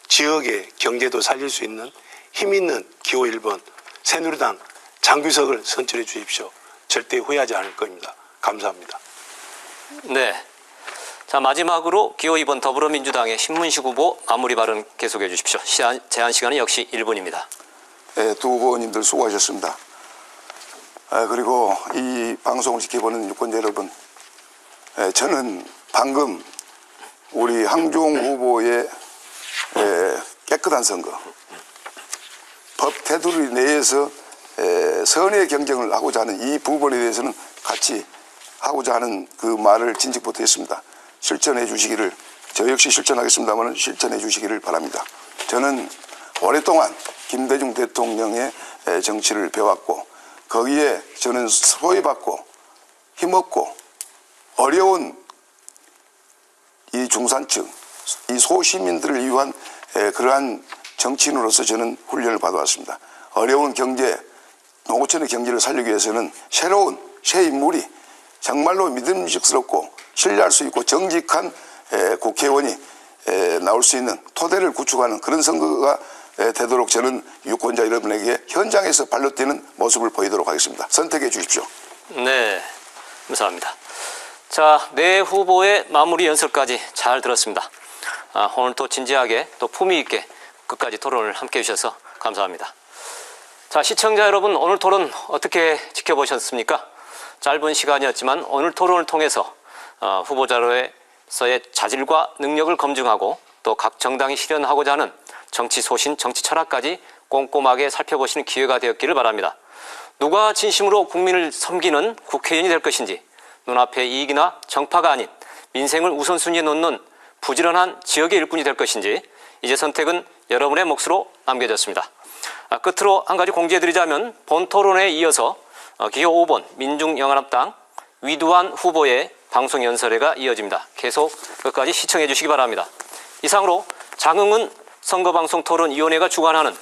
S2: 지역의 경제도 살릴 수 있는 힘 있는 기호 1번 새누리당 장규석을 선출해 주십시오. 절대 후회하지 않을 겁니다. 감사합니다.
S1: 네. 자, 마지막으로 기호 2번 더불어민주당의 신문식 후보 마무리 발언 계속해 주십시오. 제한 시간은 역시 1분입니다.
S3: 네, 두 후보님들 수고하셨습니다. 그리고 이 방송을 지켜보는 유권자 여러분, 저는 방금 우리 황주홍 후보의 깨끗한 선거, 법 테두리 내에서 선의 경쟁을 하고자 하는 이 부분에 대해서는 같이 하고자 하는 그 말을 진즉부터 했습니다. 실천해 주시기를, 저 역시 실천하겠습니다만 실천해 주시기를 바랍니다. 저는 오랫동안 김대중 대통령의 정치를 배웠고 거기에 저는 소외받고 힘없고 어려운 이 중산층, 이 소시민들을 위한 그러한 정치인으로서 저는 훈련을 받아왔습니다. 어려운 경제, 농어촌의 경제를 살리기 위해서는 새로운 새 인물이 정말로 믿음직스럽고 신뢰할 수 있고 정직한 국회의원이 나올 수 있는 토대를 구축하는 그런 선거가 되도록 저는 유권자 여러분에게 현장에서 발로 뛰는 모습을 보이도록 하겠습니다. 선택해 주십시오.
S1: 네, 감사합니다. 자, 네 후보의 마무리 연설까지 잘 들었습니다. 오늘 또 진지하게 또 품위 있게 끝까지 토론을 함께 해주셔서 감사합니다. 자, 시청자 여러분, 오늘 토론 어떻게 지켜보셨습니까? 짧은 시간이었지만 오늘 토론을 통해서 후보자로서의 자질과 능력을 검증하고 또 각 정당이 실현하고자 하는 정치 소신, 정치 철학까지 꼼꼼하게 살펴보시는 기회가 되었기를 바랍니다. 누가 진심으로 국민을 섬기는 국회의원이 될 것인지, 눈앞의 이익이나 정파가 아닌 민생을 우선순위에 놓는 부지런한 지역의 일꾼이 될 것인지 이제 선택은 여러분의 몫으로 남겨졌습니다. 끝으로 한 가지 공지해드리자면 본 토론에 이어서 기호 5번 민중영화합당 위두환 후보의 방송 연설회가 이어집니다. 계속 끝까지 시청해 주시기 바랍니다. 이상으로 장흥은 선거방송토론위원회가 주관하는